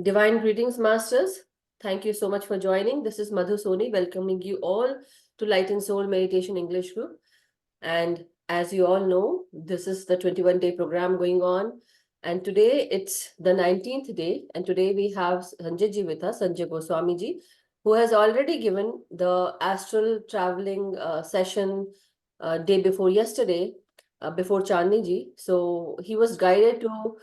Divine greetings, masters. Thank you so much for joining. This is Madhu Soni welcoming you all to Light and Soul Meditation English Group. And as you all know, this is the 21-day program going on. And today it's the 19th day. And today we have Sanjay ji with us, Sanjay Goswami ji, who has already given the astral traveling session day before yesterday, before Chandni ji. So he was guided to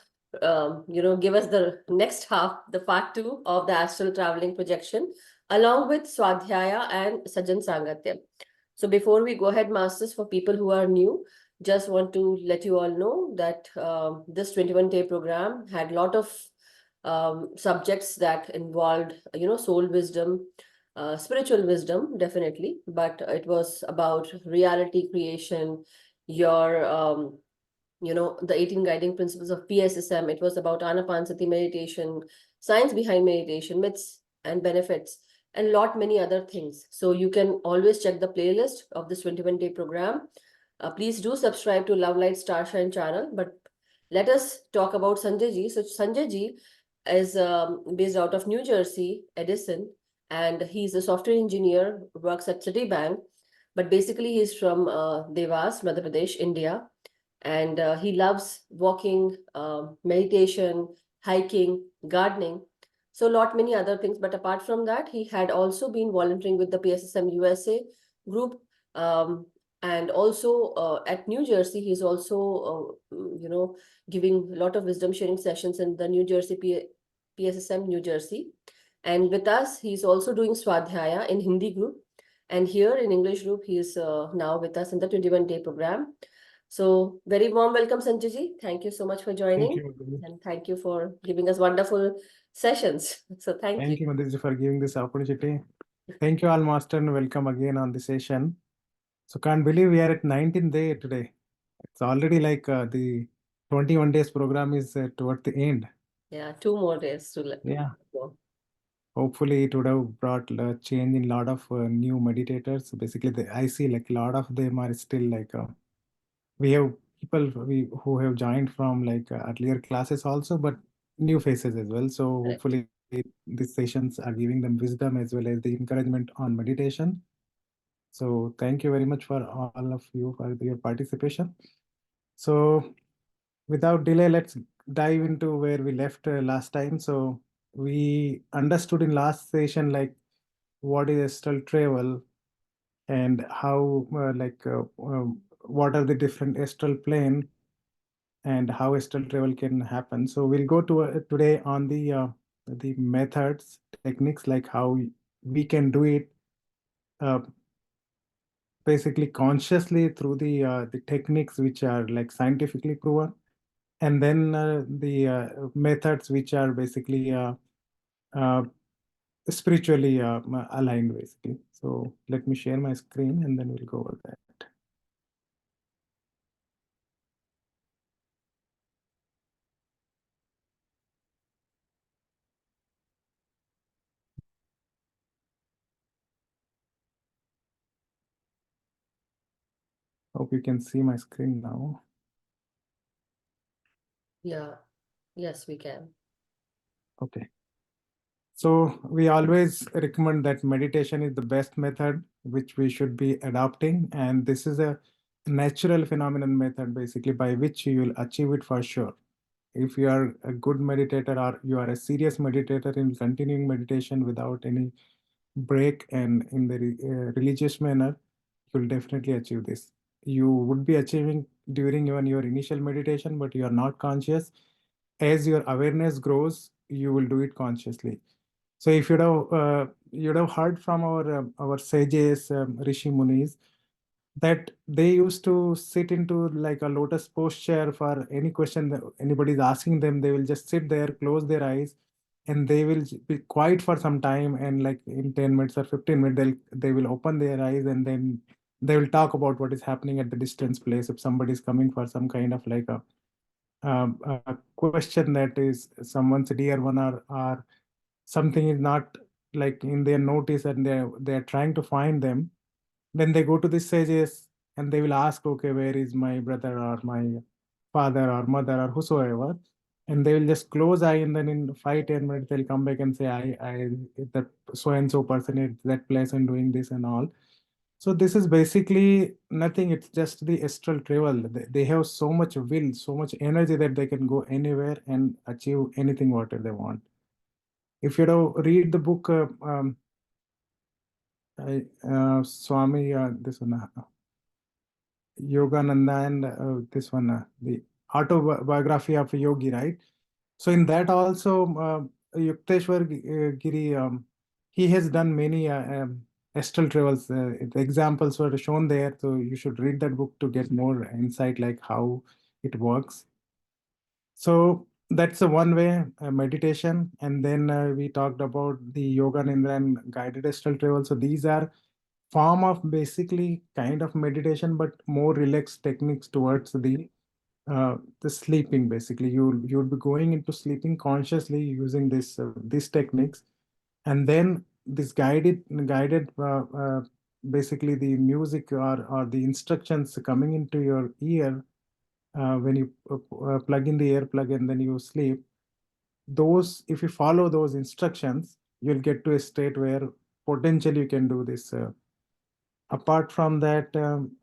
give us the next half, the part two of the astral traveling projection, along with Swadhyaya and Sajjan Sangatya. So before we go ahead, masters, for people who are new, just want to let you all know that this 21-day program had a lot of subjects that involved, soul wisdom, spiritual wisdom, definitely, but it was about reality creation, your the 18 guiding principles of PSSM. It was about Aanapansati meditation, science behind meditation, myths and benefits, and lot many other things. So you can always check the playlist of this 21-day program. Please do subscribe to Love Light Starshine channel. But let us talk about Sanjay ji. So Sanjay ji is based out of New Jersey, Edison, and he's a software engineer, works at Citibank. But basically, he's from Devas, Madhya Pradesh, India, and he loves walking, meditation, hiking, gardening, so lot many other things. But apart from that, he had also been volunteering with the PSSM USA group, and also at New Jersey, he's also giving a lot of wisdom sharing sessions in the New Jersey PSSM New Jersey. And with us, he's also doing Swadhyaya in Hindi group, and here in English group, he is now with us in the 21-day program. So very warm welcome, Sanjay ji. Thank you so much for joining. Thank you, Madhu. And thank you for giving us wonderful sessions. So thank you. Thank you, Madhu, for giving this opportunity. Thank you all, Master, and welcome again on the session. So can't believe we are at 19th day today. It's already like the 21 days program is toward the end. Yeah, 2 more days to let go. Hopefully it would have brought a change in a lot of new meditators. Basically, I see like a lot of them are still like, we have people who have joined from like earlier classes also, but new faces as well. So Correct. hopefully these sessions are giving them wisdom as well as the encouragement on meditation. So thank you very much for all of you for your participation. So without delay, let's dive into where we left last time. So we understood in last session like what is astral travel and how what are the different astral plane and how astral travel can happen. So we'll go to today on the methods, techniques, like how we can do it basically consciously through the techniques which are like scientifically proven, and then the methods which are basically uh, spiritually aligned basically. So let me share my screen and then we'll go over that. Hope you can see my screen now. Yeah. Yes, we can. Okay. So we always recommend that meditation is the best method which we should be adopting, and this is a natural phenomenon method basically by which you will achieve it for sure. If you are a good meditator or you are a serious meditator in continuing meditation without any break and in the religious manner, you will definitely achieve this. You would be achieving during your initial meditation, but you are not conscious. As your awareness grows, you will do it consciously. So if you'd have heard from our sages, Rishi Munis, that they used to sit into like a lotus posture for any question that anybody is asking them. They will just sit there, close their eyes, and they will be quiet for some time. And like in 10 minutes or 15 minutes, they will open their eyes and then they will talk about what is happening at the distance place. If somebody is coming for some kind of like a question that is someone's dear one, or something is not like in their notice and they're trying to find them, then they go to the sages and they will ask, okay, where is my brother or my father or mother or whosoever? and they will just close eye, and then in 5-10 minutes they'll come back and say, I that so and so person at that place and doing this and all. So this is basically nothing. It's just the astral travel. They have so much will, so much energy that they can go anywhere and achieve anything whatever they want. If you read the book, Swami, this one, Yogananda, and this one, the autobiography of a yogi, right? So in that also, Yukteswar Giri, he has done many astral travels. The examples were shown there, so you should read that book to get more insight, like how it works. So that's the one way, meditation. And then we talked about the yoga nidra and guided astral travel. So these are form of basically kind of meditation, but more relaxed techniques towards the sleeping. Basically, you'll be going into sleeping consciously using these techniques, and then this guided basically the music or the instructions coming into your ear when you plug in the earplug and then you sleep. Those, if you follow those instructions, you'll get to a state where potentially you can do this. Apart from that,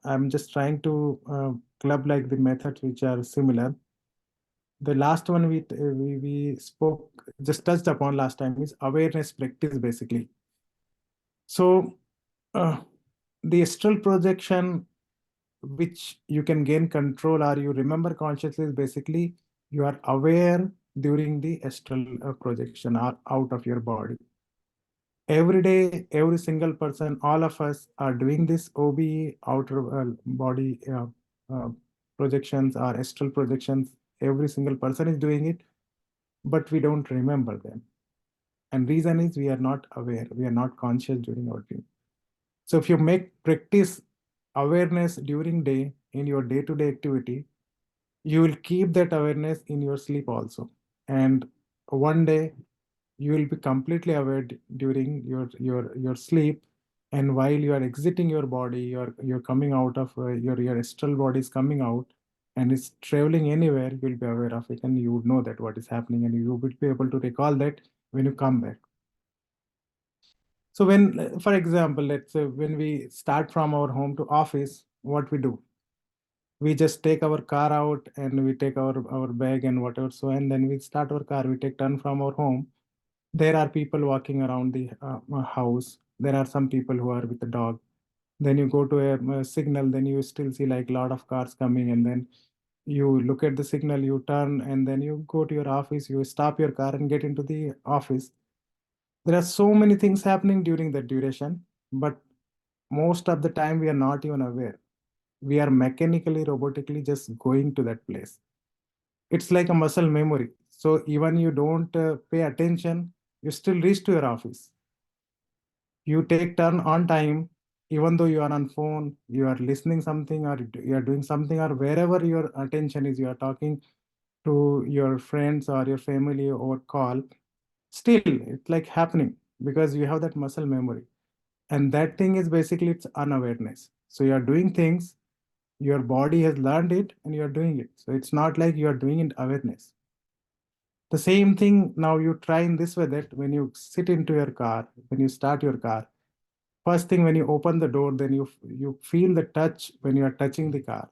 I'm just trying to club like the methods which are similar. The last one we spoke, just touched upon last time, is awareness practice basically. So uh, the astral projection, which you can gain control or you remember consciously, is basically you are aware during the astral projection or out of your body. Every day, every single person, all of us are doing this OBE, outer body uh, projections or astral projections. Every single person is doing it, but we don't remember them. And reason is we are not aware, we are not conscious during our dream. So if you make practice awareness during day in your day-to-day activity, you will keep that awareness in your sleep also. And one day you will be completely aware during your sleep, and while you are exiting your body, you're coming out of your astral body is coming out and it's traveling anywhere, you'll be aware of it and you would know that what is happening, and you will be able to recall that when you come back. So when, for example, let's say when we start from our home to office, what we do, we just take our car out and we take our bag and whatever, so and then we start our car, we take turn from our home. There are people walking around the house. There are some people who are with the dog. Then you go to a signal, then you still see like a lot of cars coming, and then you look at the signal, you turn, and then you go to your office, you stop your car and get into the office. There are so many things happening during that duration, but most of the time we are not even aware. We are mechanically, robotically just going to that place. It's like a muscle memory. So even you don't pay attention, you still reach to your office. You take turn on time, even though you are on phone, you are listening something, or you are doing something, or wherever your attention is, you are talking to your friends or your family or call. Still, it's like happening because you have that muscle memory. And that thing is basically it's unawareness. So you are doing things, your body has learned it and you are doing it. So it's not like you are doing it awareness. The same thing now you try in this way, that when you sit into your car, when you start your car, first thing when you open the door, then you feel the touch when you are touching the car.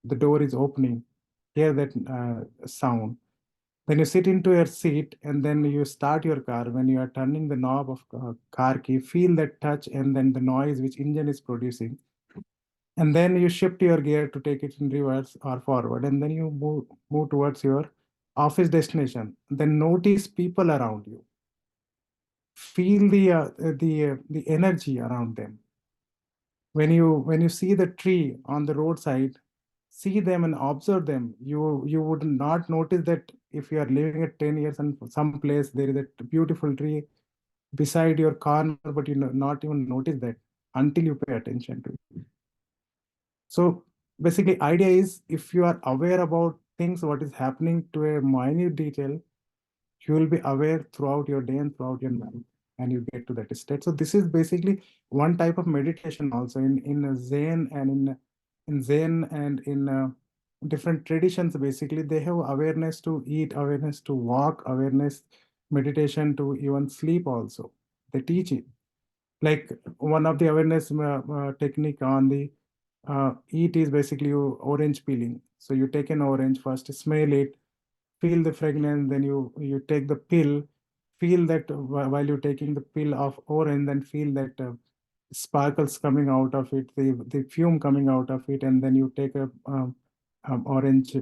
The door is opening, hear that sound. Then you sit into your seat and then you start your car. When you are turning the knob of car key, feel that touch and then the noise which engine is producing. And then you shift your gear to take it in reverse or forward, and then you move towards your office destination. Then notice people around you, feel the energy around them. When you see the tree on the roadside, see them and observe them. You would not notice that if you are living at 10 years and some place there is a beautiful tree beside your corner, but you not even notice that until you pay attention to it. So basically idea is, if you are aware about things what is happening to a minute detail, you will be aware throughout your day and throughout your night, and you get to that state. So this is basically one type of meditation also in Zen, and in Zen and in different traditions. Basically, they have awareness to eat, awareness to walk, awareness, meditation to even sleep also. They teach it. Like one of the awareness technique on the eat is basically orange peeling. So you take an orange first, smell it, feel the fragrance, then you take the pill, feel that while you're taking the pill of orange, then feel that sparkles coming out of it, the fume coming out of it, and then you take a orange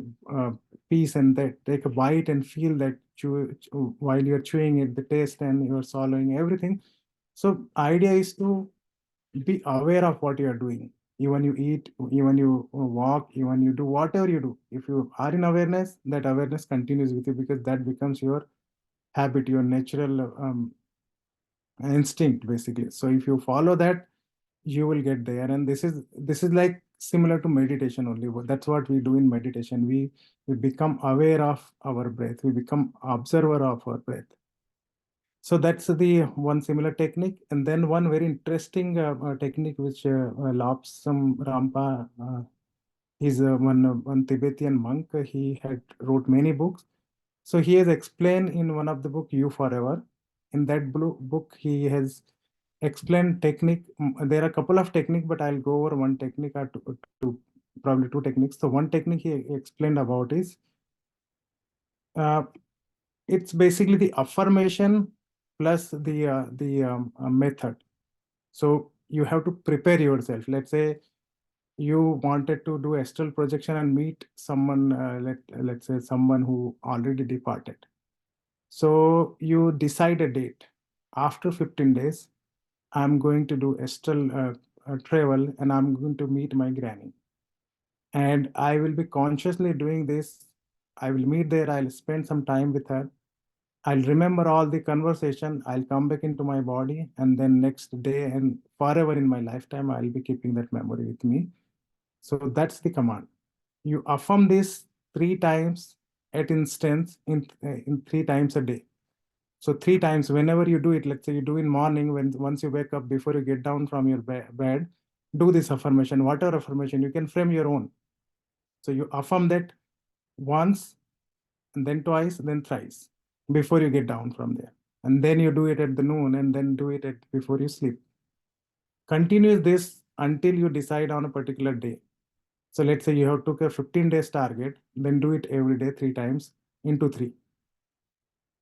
piece and that take a bite and feel that while you're chewing it, the taste, and you're swallowing everything. So idea is to be aware of what you are doing. Even you eat, even you walk, even you do whatever you do. If you are in awareness, that awareness continues with you because that becomes your habit, your natural instinct, basically. So if you follow that, you will get there. And this is like similar to meditation only. That's what we do in meditation. We become aware of our breath. We become observer of our breath. So that's the one similar technique. And then one very interesting technique which Lobsam Rampa, he's one Tibetan monk. He had wrote many books. So he has explained in one of the book, You Forever. In that book, he has explained technique. There are a couple of technique, but I'll go over one technique or probably two techniques. So one technique he explained about is uh, it's basically the affirmation plus the method. So you have to prepare yourself. Let's say you wanted to do astral projection and meet someone, let's say someone who already departed. So you decide a date. After 15 days, I'm going to do astral travel and I'm going to meet my granny. And I will be consciously doing this. I will meet there. I'll spend some time with her. I'll remember all the conversation. I'll come back into my body, and then next day and forever in my lifetime, I'll be keeping that memory with me. So that's the command. You affirm this 3 times at instance in 3 times a day. So 3 times whenever you do it, let's say you do in morning when once you wake up before you get down from your bed, do this affirmation. Whatever affirmation you can frame your own. So you affirm that once, and then twice, then thrice before you get down from there. And then you do it at the noon, and then do it before you sleep. Continue this until you decide on a particular day. So let's say you have took a 15 days target, then do it every day 3 times into 3.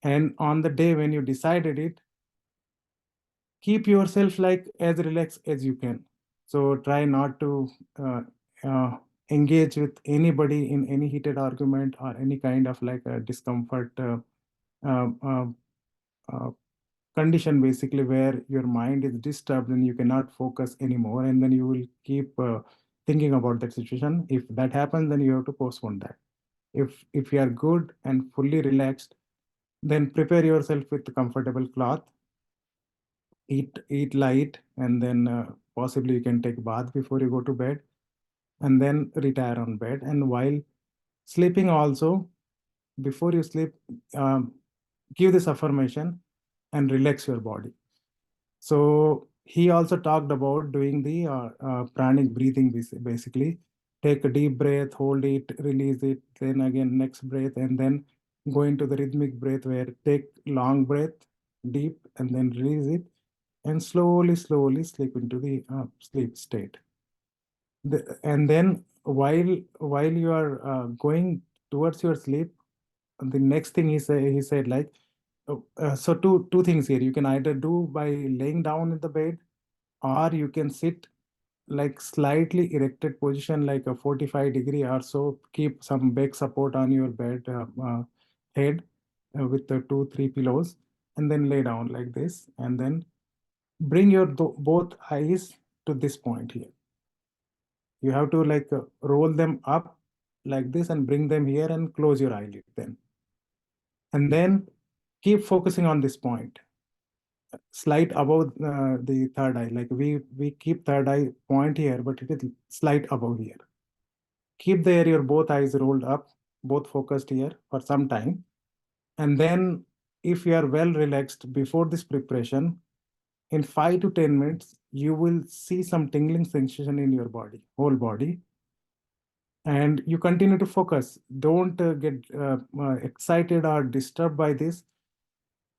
And on the day when you decided it, keep yourself like as relaxed as you can. So try not to uh, uh, engage with anybody in any heated argument or any kind of like a discomfort uh, uh, uh, condition, basically, where your mind is disturbed and you cannot focus anymore, and then you will keep thinking about that situation. If that happens, then you have to postpone that. If you are good and fully relaxed, then prepare yourself with comfortable cloth, eat light, and then possibly you can take bath before you go to bed, and then retire on bed. And while sleeping also, before you sleep, um, give this affirmation and relax your body. So he also talked about doing the pranic breathing, basically. Take a deep breath, hold it, release it, then again next breath, and then go into the rhythmic breath where take long breath, deep, and then release it, and slowly, slowly sleep into the sleep state. And then while you are going towards your sleep, the next thing he said like, so two things here. You can either do by laying down in the bed, or you can sit like slightly erected position, like a 45-degree or so. Keep some back support on your bed head with the 2 3 pillows, and then lay down like this, and then bring your both eyes to this point here. You have to like roll them up like this and bring them here and close your eyelid then. And then keep focusing on this point, slight above the third eye. Like we keep third eye point here, but it is slight above here. Keep there your both eyes rolled up, both focused here for some time. And then if you are well relaxed before this preparation, in 5 to 10 minutes, you will see some tingling sensation in your body, whole body. and you continue to focus. Don't get excited or disturbed by this.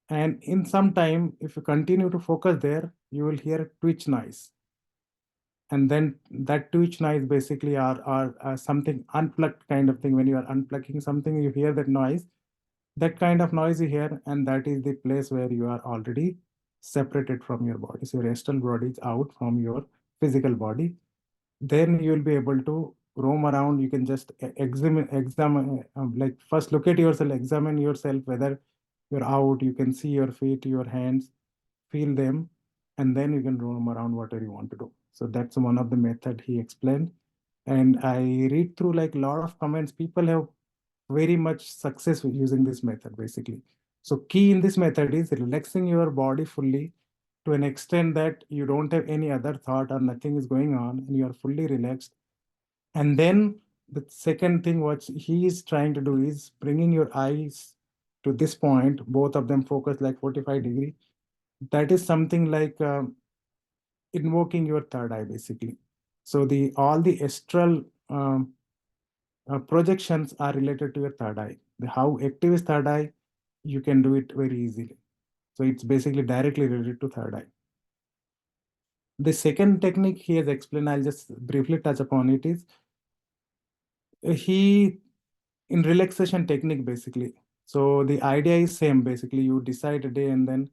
And in some time, if you continue to focus there, you will hear a twitch noise. And then that twitch noise basically are something unplugged kind of thing. When you are unplugging something, you hear that noise. That kind of noise you hear, and that is the place where you are already separated from your body. So your astral body is out from your physical body. Then you will be able to roam around. You can just examine, like first look at yourself, examine yourself whether you're out. You can see your feet, your hands, feel them, and then you can roam around whatever you want to do. So that's one of the method he explained. And I read through like a lot of comments. People have very much success with using this method basically. So key in this method is relaxing your body fully to an extent that you don't have any other thought or nothing is going on and you are fully relaxed. And then the second thing what he is trying to do is bringing your eyes to this point, both of them focus like 45-degree. That is something like invoking your third eye basically. So the all the astral projections are related to your third eye. How active is third eye, you can do it very easily. So it's basically directly related to third eye. The second technique he has explained, I'll just briefly touch upon it, is he in relaxation technique basically. So the idea is same basically. You decide a day and then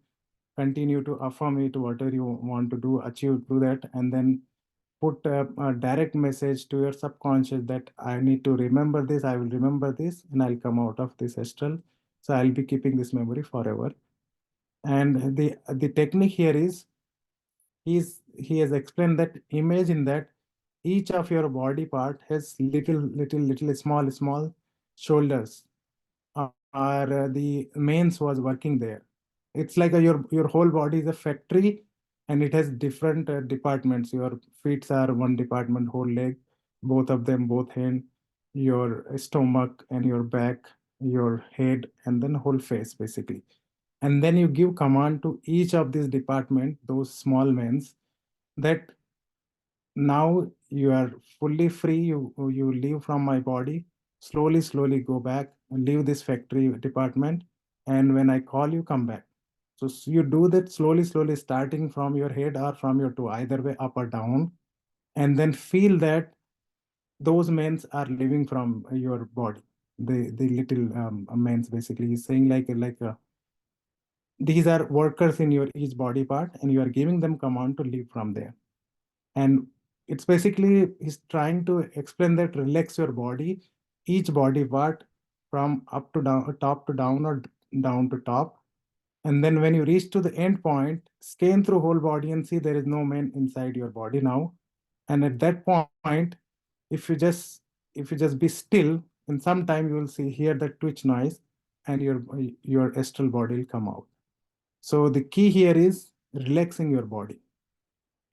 continue to affirm it, whatever you want to do, achieve through that, and then put a direct message to your subconscious that I need to remember this, I will remember this, and I'll come out of this astral. So I'll be keeping this memory forever. And the technique here is he has explained that imagine that each of your body part has little small shoulders, or the mains was working there. It's like your whole body is a factory, and it has different departments. Your feet are one department, whole leg, both of them, both hand, your stomach and your back, your head, and then whole face basically. And then you give command to each of these department, those small mens, that now you are fully free. You leave from my body, slowly go back and leave this factory department, and when I call you, come back. So you do that slowly, starting from your head or from your toe, either way, up or down, and then feel that those mens are living from your body. The little mens basically is saying these are workers in your each body part, and you are giving them command to leave from there. And it's basically he's trying to explain that relax your body, each body part, from up to down, top to down, or down to top. And then when you reach to the end point, scan through whole body and see there is no man inside your body now. And at that point, if you just if you just be still, in some time you will see hear the twitch noise, and your astral body will come out. So the key here is relaxing your body.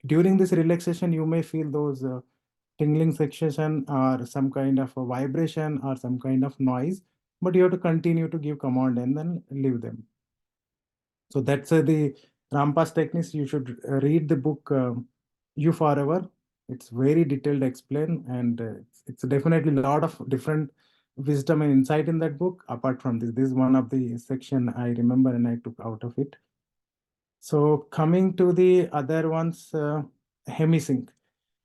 During this relaxation, you may feel those tingling sensation or some kind of a vibration or some kind of noise, but you have to continue to give command and then leave them. So that's the Rampas techniques. You should read the book You Forever. It's very detailed explain, and it's definitely a lot of different wisdom and insight in that book. Apart from this is one of the section I remember and I took out of it. So coming to the other ones, hemisync.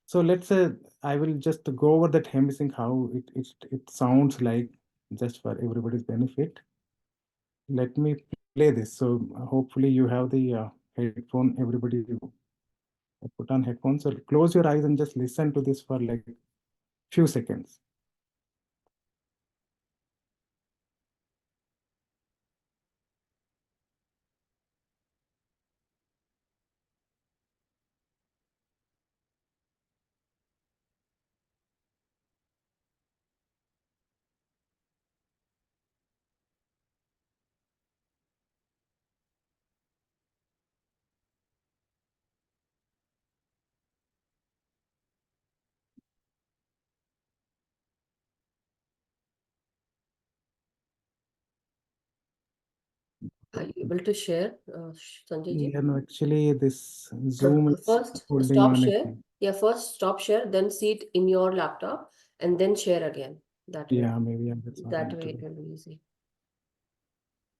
So let's say I will just go over that hemisync, how it sounds like, just for everybody's benefit. Let me play this. So hopefully you have the headphone. Everybody put on headphones. So close your eyes and just listen to this for like few seconds. Are you able to share, Sanjay ji? Yeah, no, actually this Zoom is First, holding stop on share. again. Yeah, first stop share, then see it in your laptop, and then share again. That way. Yeah, maybe that's what I That need to way it do. will be easy.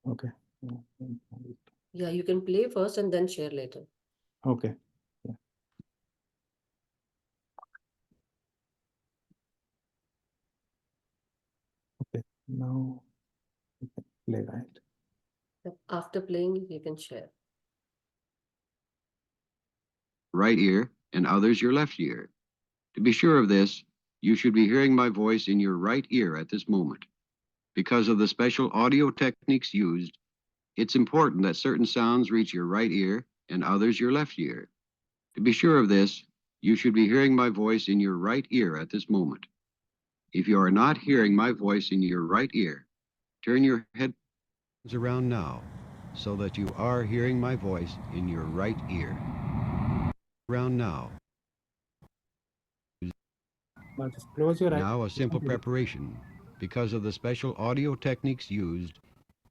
Okay. Yeah, you can play first and then share later. Okay. Yeah. Okay. Now we can play, right? After playing, you can share. Right ear and others your left ear. To be sure of this, you should be hearing my voice in your right ear at this moment. Because of the special audio techniques used, it's important that certain sounds reach your right ear and others your left ear. To be sure of this, you should be hearing my voice in your right ear at this moment. If you are not hearing my voice in your right ear, turn your head around now so that you are hearing my voice in your right ear. Around now. Now just close your eyes. Now a simple Okay. preparation. Because of the special audio techniques used,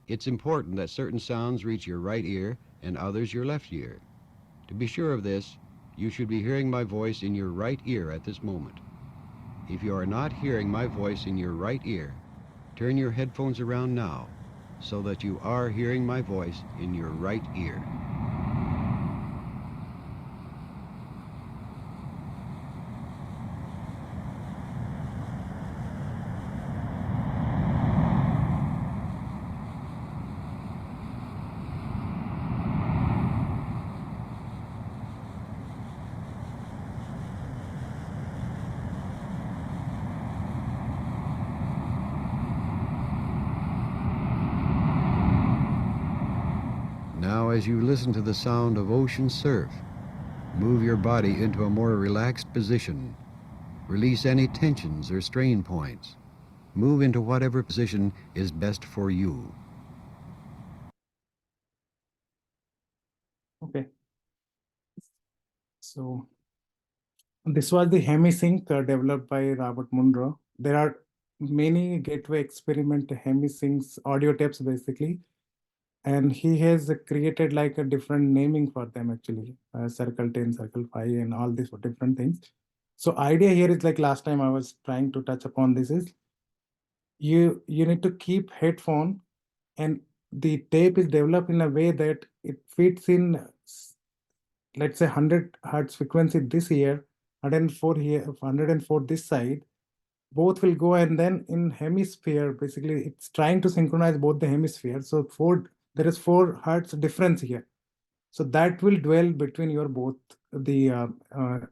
it's important that certain sounds reach your right ear and others your left ear. To be sure of this, you should be hearing my voice in your right ear at this moment. If you are not hearing my voice in your right ear, turn your headphones around now so that you are hearing my voice in your right ear. Now, as you listen to the sound of ocean surf, move your body into a more relaxed position. Release any tensions or strain points. Move into whatever position is best for you. Okay. So this was the HemiSync developed by Robert Munro. There are many gateway experiment HemiSyncs audio tapes basically, and he has created like a different naming for them actually, circle 10, circle 5, and all these different things. So idea here is like last time I was trying to touch upon this is you need to keep headphone, and the tape is developed in a way that it fits in, let's say 100 hertz frequency this here, 104 here, 104 this side, both will go, and then in hemisphere basically it's trying to synchronize both the hemispheres. So there is 4 hertz difference here, so that will dwell between your both the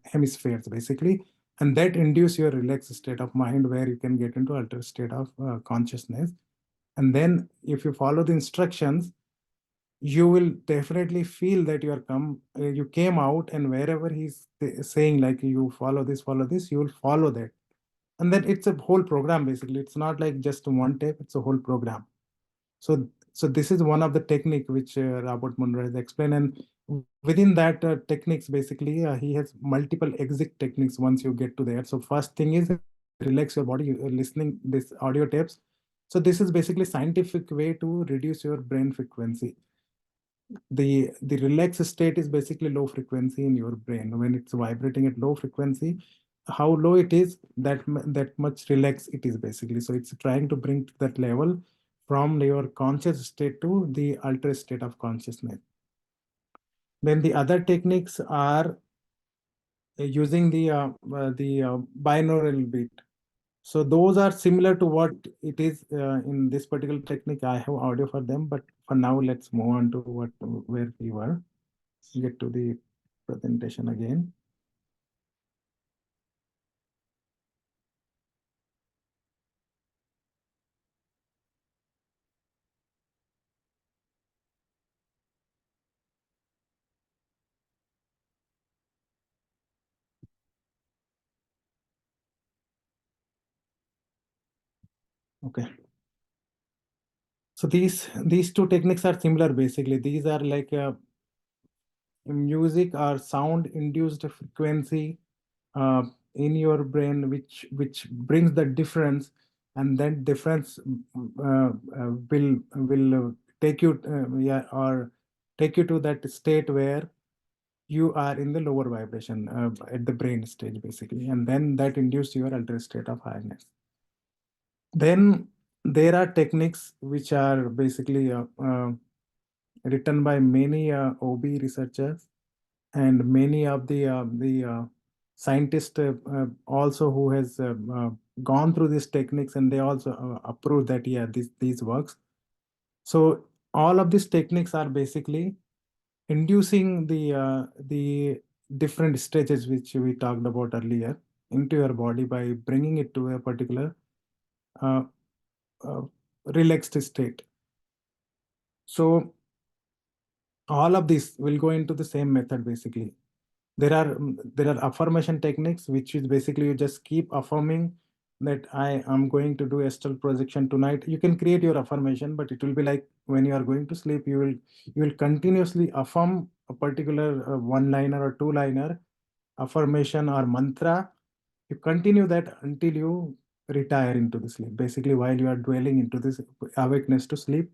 hemispheres basically, and that induce your relaxed state of mind where you can get into altered state of consciousness. And then if you follow the instructions, you will definitely feel that you came out, and wherever he's saying like you follow this, you will follow that. And then it's a whole program basically. It's not like just one tape, it's a whole program. So this is one of the technique which Robert Munro has explained, and within that techniques basically he has multiple exit techniques once you get to there. So first thing is relax your body. You are listening this audio tapes. So this is basically scientific way to reduce your brain frequency. The relaxed state is basically low frequency in your brain. When it's vibrating at low frequency, how low it is, that much relaxed it is basically. So it's trying to bring to that level from your conscious state to the altered state of consciousness. Then the other techniques are using the binaural beat. So those are similar to what it is in this particular technique. I have audio for them, but for now, let's move on to where we were. Get to the presentation again. Okay. So these two techniques are similar basically. These are like music or sound induced frequency in your brain, which brings the difference, and that difference will take you yeah, or take you to that state where you are in the lower vibration at the brain stage basically, and then that induces your altered state of awareness. Then there are techniques which are basically written by many OB researchers and many of the scientists also who has gone through these techniques, and they also approve that yeah, these works. So all of these techniques are basically inducing the different stages which we talked about earlier into your body by bringing it to a particular uh, uh, relaxed state. So all of this will go into the same method basically. There are affirmation techniques, which is basically you just keep affirming that I am going to do astral projection tonight. You can create your affirmation, but it will be like when you are going to sleep, you will continuously affirm a particular one liner or two liner affirmation or mantra. You continue that until you retire into the sleep, basically while you are dwelling into this awakeness to sleep,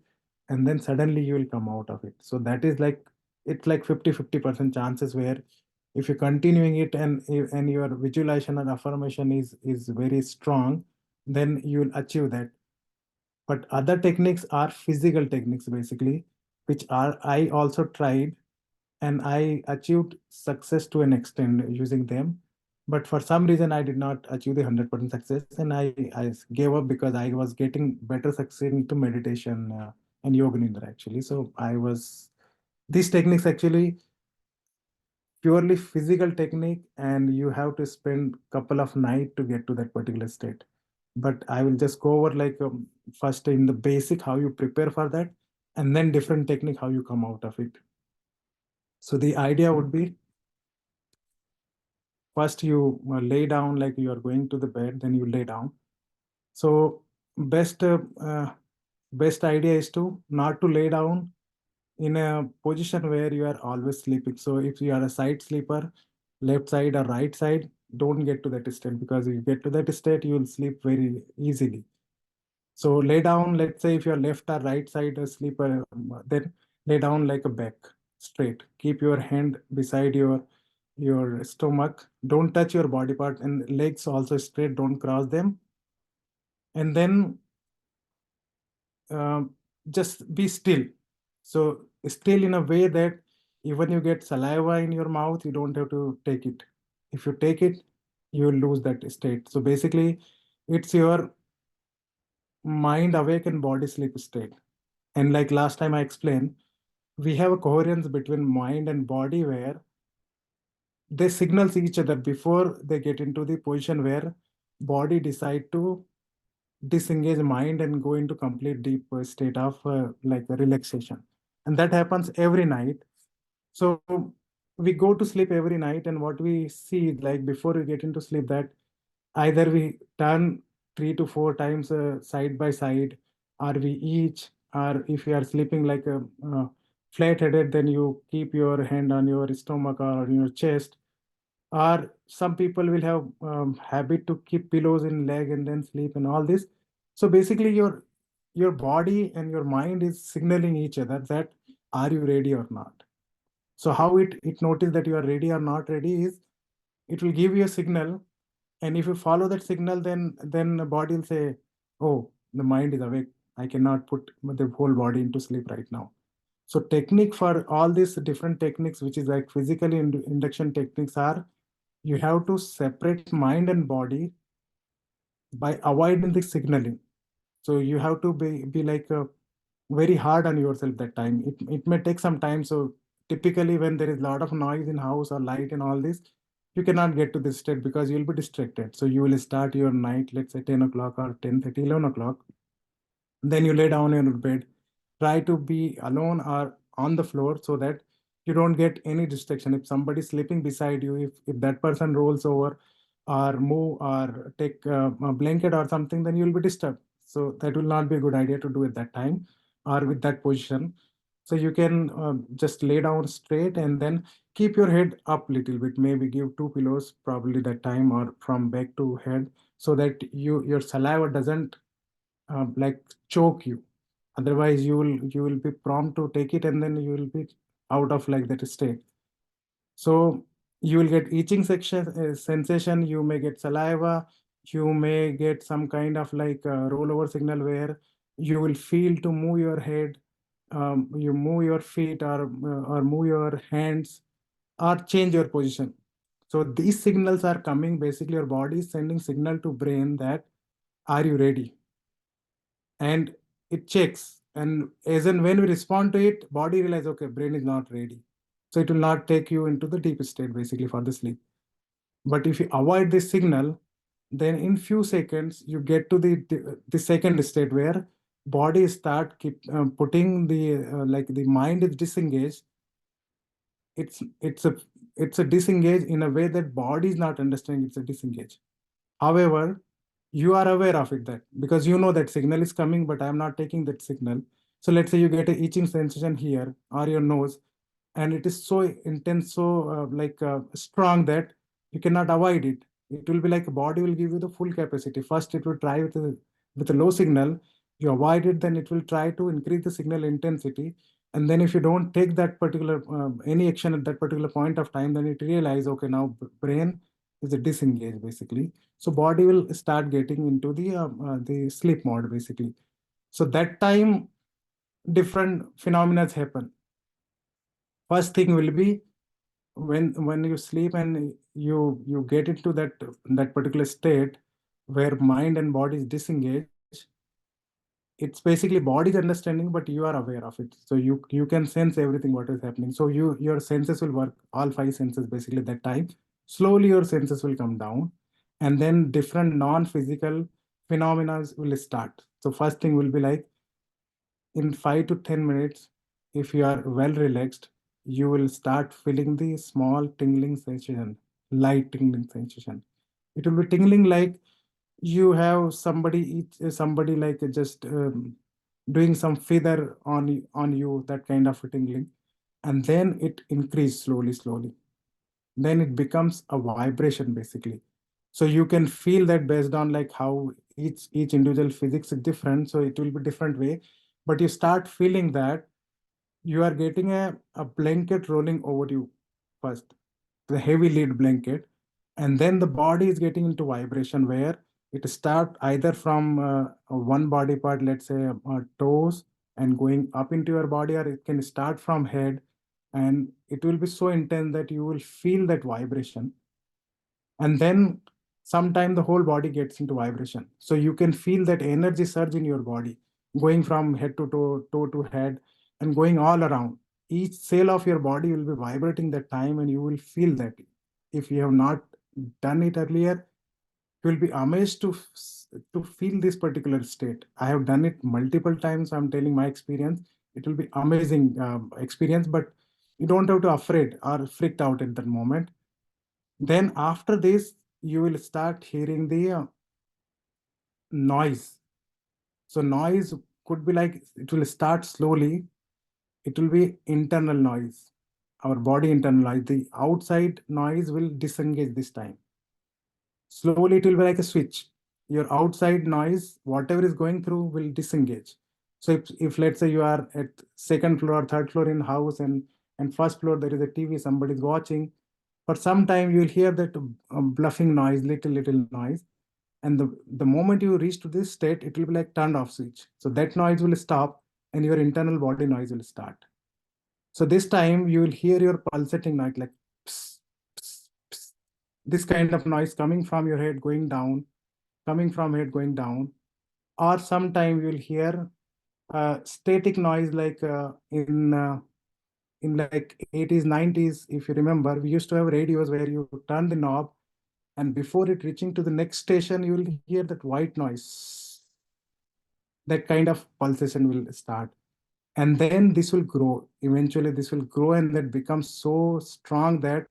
and then suddenly you will come out of it. So that is like, it's like 50% chances where if you're continuing it and your visualization and affirmation is very strong, then you will achieve that. But other techniques are physical techniques basically, which are I also tried, and I achieved success to an extent using them. But for some reason, I did not achieve the 100% success, and I gave up because I was getting better success into meditation and yoga nidra actually. So these techniques actually purely physical technique, and you have to spend couple of night to get to that particular state. But I will just go over like first in the basic how you prepare for that, and then different technique how you come out of it. So the idea would be, first you lay down like you are going to the bed, then you lay down. So best best idea is to not to lay down in a position where you are always sleeping. So if you are a side sleeper, left side or right side, don't get to that state, because if you get to that state, you will sleep very easily. So lay down, let's say if you're left or right side sleeper, then lay down like a back straight. Keep your hand beside your stomach. Don't touch your body part, and legs also straight. Don't cross them. And then just be still. So still in a way that even you get saliva in your mouth, you don't have to take it. If you take it, you will lose that state. So basically, it's your mind awake and body sleep state. And like last time I explained, we have a coherence between mind and body where they signals each other before they get into the position where body decide to disengage mind and go into complete deep state of like relaxation. And that happens every night. So we go to sleep every night, and what we see like before we get into sleep, that either we turn 3 to 4 times side by side, or we each, or if you are sleeping like a flat-headed, then you keep your hand on your stomach or on your chest. Or some people will have habit to keep pillows in leg and then sleep and all this. So basically your body and your mind is signaling each other that are you ready or not. So how it notice that you are ready or not ready is, it will give you a signal, and if you follow that signal, then the body will say, oh, the mind is awake, I cannot put the whole body into sleep right now. So technique for all these different techniques, which is like physical induction techniques, are you have to separate mind and body by avoiding the signaling. So you have to be like very hard on yourself that time. It may take some time. So typically when there is a lot of noise in house or light and all this, you cannot get to this state because you'll be distracted. So you will start your night, let's say 10 o'clock or 10:30, 11 o'clock. Then you lay down in your bed. Try to be alone or on the floor so that you don't get any distraction. If somebody's sleeping beside you, if that person rolls over or move or take a blanket or something, then you'll be disturbed. So that will not be a good idea to do at that time or with that position. So you can just lay down straight and then keep your head up little bit. Maybe give two pillows probably that time, or from back to head, so that your saliva doesn't like choke you. Otherwise you will be prompt to take it, and then you will be out of like that state. So you will get itching sensation, you may get saliva, you may get some kind of like rollover signal where you will feel to move your head, you move your feet or move your hands or change your position. So these signals are coming, basically your body is sending signal to brain that, are you ready? And it checks. And as and when we respond to it, body realize, okay, brain is not ready. So it will not take you into the deep state basically for the sleep. But if you avoid this signal, then in few seconds you get to the second state where body start keep putting the like the mind is disengaged. It's a disengage in a way that body is not understanding it's a disengage. However, you are aware of it that because you know that signal is coming, but I'm not taking that signal. So let's say you get a itching sensation here or your nose, and it is so intense, so strong that you cannot avoid it. It will be like body will give you the full capacity. First, it will try with a low signal. You avoid it, then it will try to increase the signal intensity. And then if you don't take that particular any action at that particular point of time, then it realize, okay, now brain is a disengage basically. So body will start getting into the sleep mode basically. So that time different phenomena happen. First thing will be when you sleep and you get into that particular state where mind and body is disengaged. It's basically body is understanding, but you are aware of it, so you can sense everything what is happening. So your senses will work, all five senses basically at that time. Slowly your senses will come down, and then different non-physical phenomena will start. So first thing will be like, in 5 to 10 minutes, if you are well relaxed, you will start feeling the small tingling sensation, light tingling sensation. It will be tingling like you have somebody like just doing some feather on you, that kind of tingling. And then it increase slowly. Then it becomes a vibration basically. So you can feel that based on like how each individual physics is different, so it will be different way. But you start feeling that you are getting a blanket rolling over you first, the heavy lead blanket, and then the body is getting into vibration where it start either from one body part, let's say toes, and going up into your body, or it can start from head, and it will be so intense that you will feel that vibration. And then sometime the whole body gets into vibration, so you can feel that energy surge in your body, going from head to toe to head, and going all around. Each cell of your body will be vibrating that time, and you will feel that. If you have not done it earlier, you will be amazed to feel this particular state. I have done it multiple times, I'm telling my experience. It will be amazing experience, but you don't have to afraid or freaked out at that moment. Then after this, you will start hearing the noise. So noise could be like, it will start slowly. It will be internal noise, our body internal noise. The outside noise will disengage this time. Slowly, it will be like a switch. Your outside noise, whatever is going through, will disengage. So if let's say you are at second floor or third floor in house, and first floor there is a TV, somebody is watching. For some time, you will hear that bluffing noise, little noise. And the moment you reach to this state, it will be like turned off switch. So that noise will stop, and your internal body noise will start. So this time you will hear your pulsating noise like pss, pss, pss. This kind of noise coming from your head going down, coming from head going down. Or sometime you will hear static noise like in like 80s, 90s, if you remember, we used to have radios where you turn the knob, and before it reaching to the next station, you will hear that white noise. That kind of pulsation will start. And then this will grow. Eventually, this will grow, and that becomes so strong that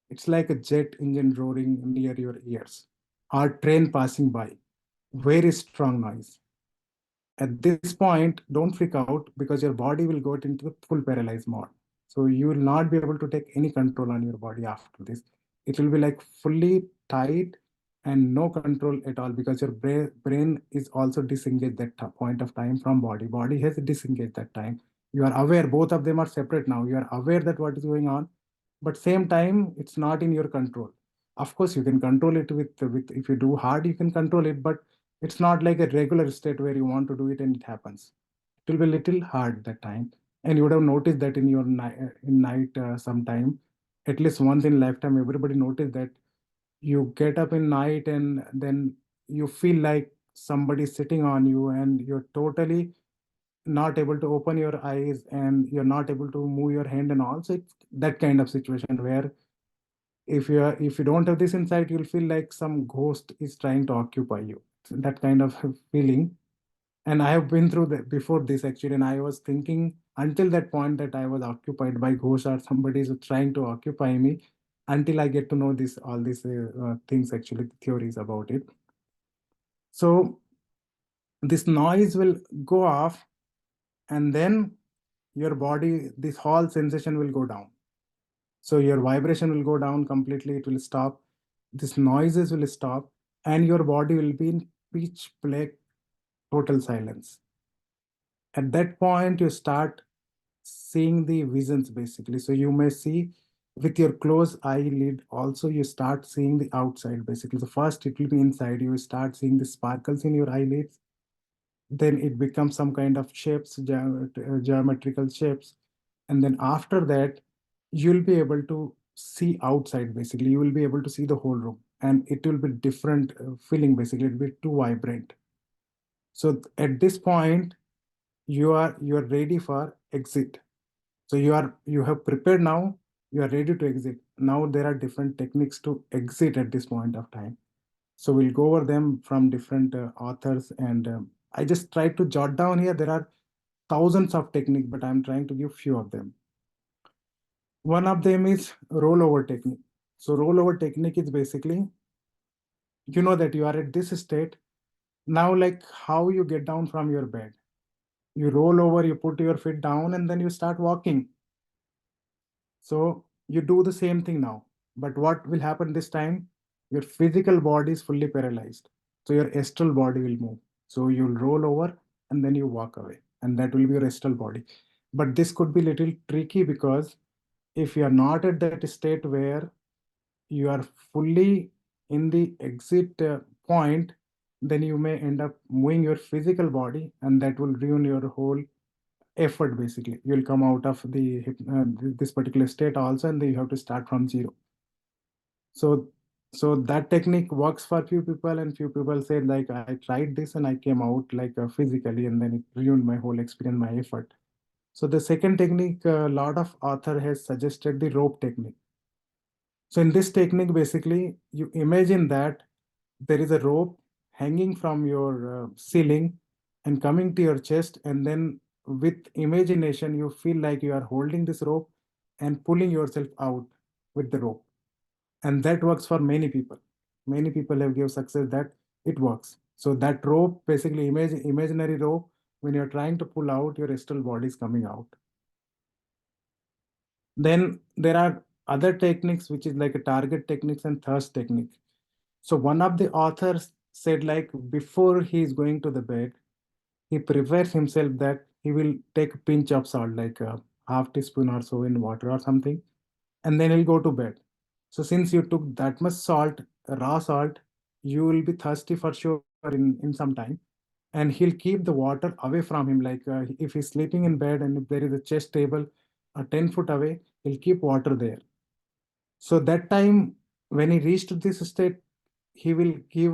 it's like a jet engine roaring near your ears, or train passing by. Very strong noise. At this point, don't freak out, because your body will go into the full paralyzed mode. So you will not be able to take any control on your body after this. It will be like fully tight and no control at all, because your brain is also disengaged that point of time from body. Body has disengaged that time. You are aware, both of them are separate now. You are aware that what is going on. but same time it's not in your control. Of course, you can control it with if you do hard, you can control it, but it's not like a regular state where you want to do it and it happens. It will be a little hard that time, and you would have noticed that in your night sometime, at least once in lifetime, everybody noticed that you get up in night and then you feel like somebody sitting on you and you're totally not able to open your eyes and you're not able to move your hand, and also it's that kind of situation where if you don't have this insight, you'll feel like some ghost is trying to occupy you. That kind of feeling. And I have been through that before this actually, and I was thinking until that point that I was occupied by ghosts or somebody is trying to occupy me, until I get to know this all these things actually, theories about it. So this noise will go off, and then your body, this whole sensation will go down. So your vibration will go down completely, it will stop, this noises will stop, and your body will be in pitch black, total silence. At that point, you start seeing the visions basically. So you may see with your closed eyelid, also you start seeing the outside basically. So first it will be inside, you start seeing the sparkles in your eyelids, then it becomes some kind of shapes, geometrical shapes, and then after that you'll be able to see outside basically. You will be able to see the whole room, and it will be different feeling basically. It will be too vibrant. So at this point you are ready for exit. So you have prepared now, you are ready to exit. Now there are different techniques to exit at this point of time. So we'll go over them from different authors, and I just tried to jot down here. There are thousands of techniques, but I'm trying to give few of them. One of them is rollover technique. So rollover technique is basically, you know that you are at this state. Now, like how you get down from your bed, you roll over, you put your feet down, and then you start walking. So you do the same thing now. But what will happen this time? Your physical body is fully paralyzed. So your astral body will move. So you'll roll over and then you walk away. And that will be your astral body. But this could be a little tricky, because if you are not at that state where you are fully in the exit point, then you may end up moving your physical body, and that will ruin your whole effort basically. You'll come out of this particular state also, and then you have to start from zero. So that technique works for few people, and few people say like, I tried this and I came out like physically, and then it ruined my whole experience, my effort. So the second technique, a lot of author has suggested the rope technique. So in this technique, basically, you imagine that there is a rope hanging from your ceiling and coming to your chest, and then with imagination, you feel like you are holding this rope and pulling yourself out with the rope. And that works for many people. Many people have given success that it works. So that rope, basically imaginary rope, when you're trying to pull out, your astral body is coming out. Then there are other techniques, which is like a target techniques and thirst technique. So one of the authors said like, before he is going to the bed, he prepares himself that he will take a pinch of salt, like a half teaspoon or so in water or something, and then he'll go to bed. So since you took that much salt, raw salt, you will be thirsty for sure in some time. And he'll keep the water away from him. Like if he's sleeping in bed and if there is a chest table 10 foot away, he'll keep water there. So that time, when he reached this state, he will give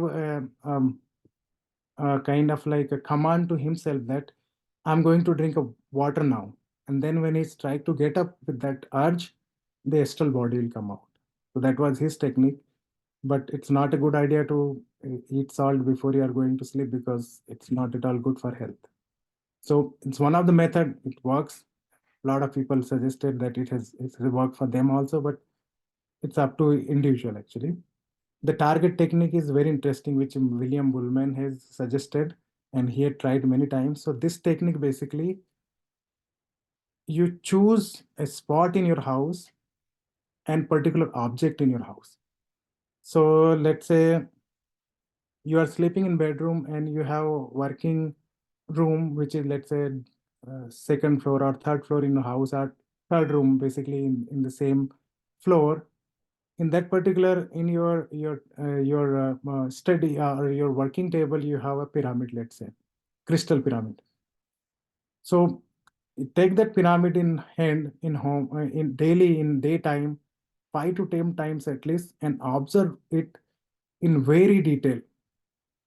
kind of like a command to himself that I'm going to drink a water now. And then when he's trying to get up with that urge, the astral body will come out. So that was his technique. But it's not a good idea to eat salt before you are going to sleep, because it's not at all good for health. So it's one of the method. It works. A lot of people suggested that it's worked for them also, but it's up to individual actually. The target technique is very interesting, which William Bullman has suggested, and he had tried many times. So this technique, basically, you choose a spot in your house and particular object in your house. So let's say you are sleeping in bedroom and you have working room, which is, let's say, second floor or third floor in your house, or third room basically in the same floor, in that particular, in your study or your working table, you have a pyramid, let's say crystal pyramid. So you take that pyramid in hand, in home, in daily, in daytime, 5 to 10 times at least, and observe it in very detail.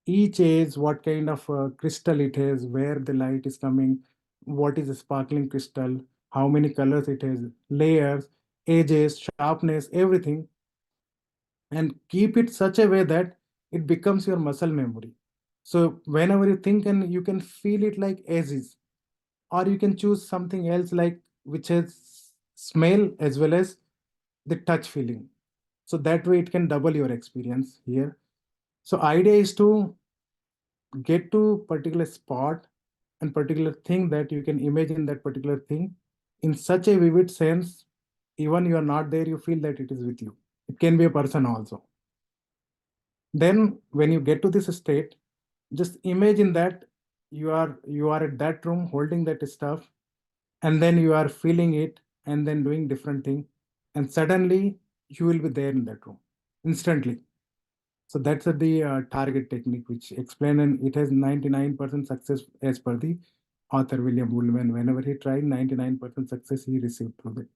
Each age, what kind of crystal it is, where the light is coming, what is a sparkling crystal, how many colors it has, layers, edges, sharpness, everything, and keep it such a way that it becomes your muscle memory. So whenever you think, and you can feel it like as is, or you can choose something else like which has smell as well as the touch feeling. So that way it can double your experience here. So idea is to get to particular spot and particular thing that you can imagine that particular thing in such a vivid sense, even you are not there, you feel that it is with you. It can be a person also. Then when you get to this state, just imagine that you are at that room holding that stuff, and then you are feeling it and then doing different thing, and suddenly you will be there in that room instantly. So that's the target technique which explained, and it has 99% success as per the author William Woolman. Whenever he tried, 99% success he received through it.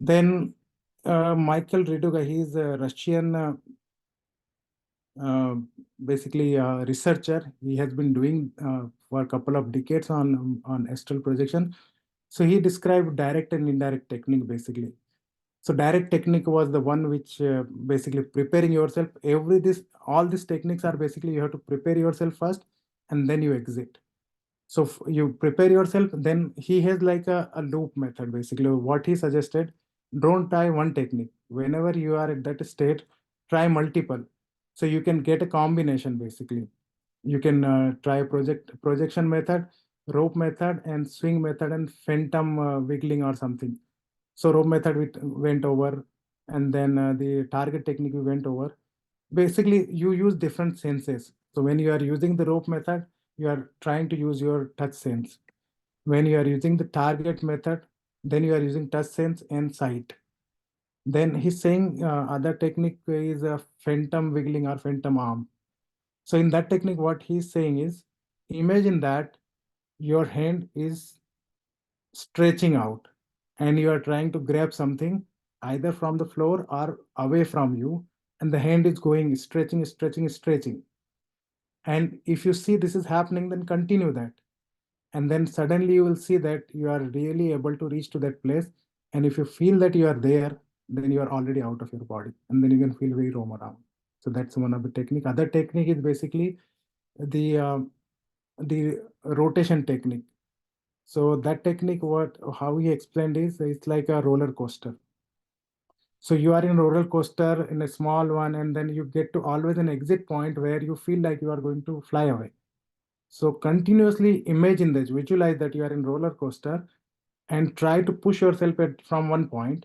Then Michael Reduga, he is a Russian uh, basically a researcher. He has been doing for a couple of decades on astral projection. So he described direct and indirect technique basically. So direct technique was the one which basically preparing yourself. All these techniques are basically you have to prepare yourself first, and then you exit. So you prepare yourself, then he has like a loop method basically. What he suggested, don't try one technique. Whenever you are at that state, try multiple. So you can get a combination basically. You can try projection method, rope method, and swing method, and phantom wiggling or something. So rope method we went over, and then the target technique we went over. Basically, you use different senses. So when you are using the rope method, you are trying to use your touch sense. When you are using the target method, then you are using touch sense and sight. Then he's saying other technique is a phantom wiggling or phantom arm. So in that technique, what he's saying is, imagine that your hand is stretching out and you are trying to grab something either from the floor or away from you, and the hand is going stretching, stretching, stretching. And if you see this is happening, then continue that. And then suddenly you will see that you are really able to reach to that place. And if you feel that you are there, then you are already out of your body. And then you can feel very roam around. So that's one of the technique. Other technique is basically the rotation technique. So that technique, what how he explained is, it's like a roller coaster. So you are in a roller coaster in a small one, and then you get to always an exit point where you feel like you are going to fly away. So continuously imagine this, visualize that you are in roller coaster, and try to push yourself from one point.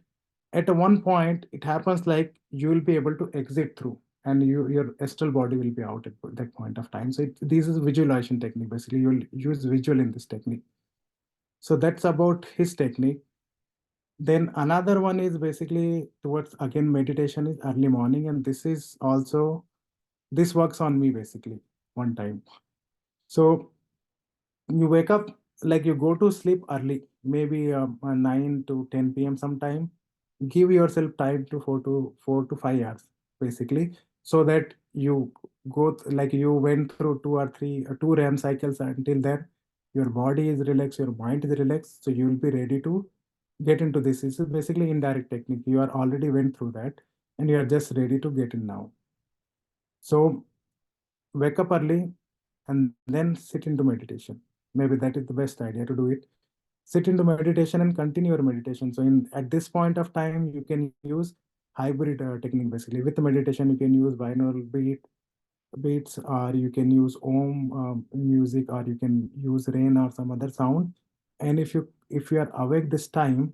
At a one point, it happens like you will be able to exit through, and your astral body will be out at that point of time. So this is visualization technique. Basically, you'll use visual in this technique. So that's about his technique. Then another one is basically towards again meditation is early morning, and this is also this works on me basically one time. So you wake up, like you go to sleep early, maybe 9 to 10 p.m. sometime. Give yourself time to 4 to 5 hours basically, so that you like you went through 2 or 3 2 REM cycles. Until then your body is relaxed, your mind is relaxed, so you will be ready to get into this. This is basically indirect technique. You are already went through that, and you are just ready to get in now. So wake up early and then sit into meditation. Maybe that is the best idea to do it. Sit into meditation and continue your meditation. So in at this point of time, you can use hybrid technique basically. With the meditation, you can use binaural beats, or you can use om music, or you can use rain or some other sound. And if you are awake this time,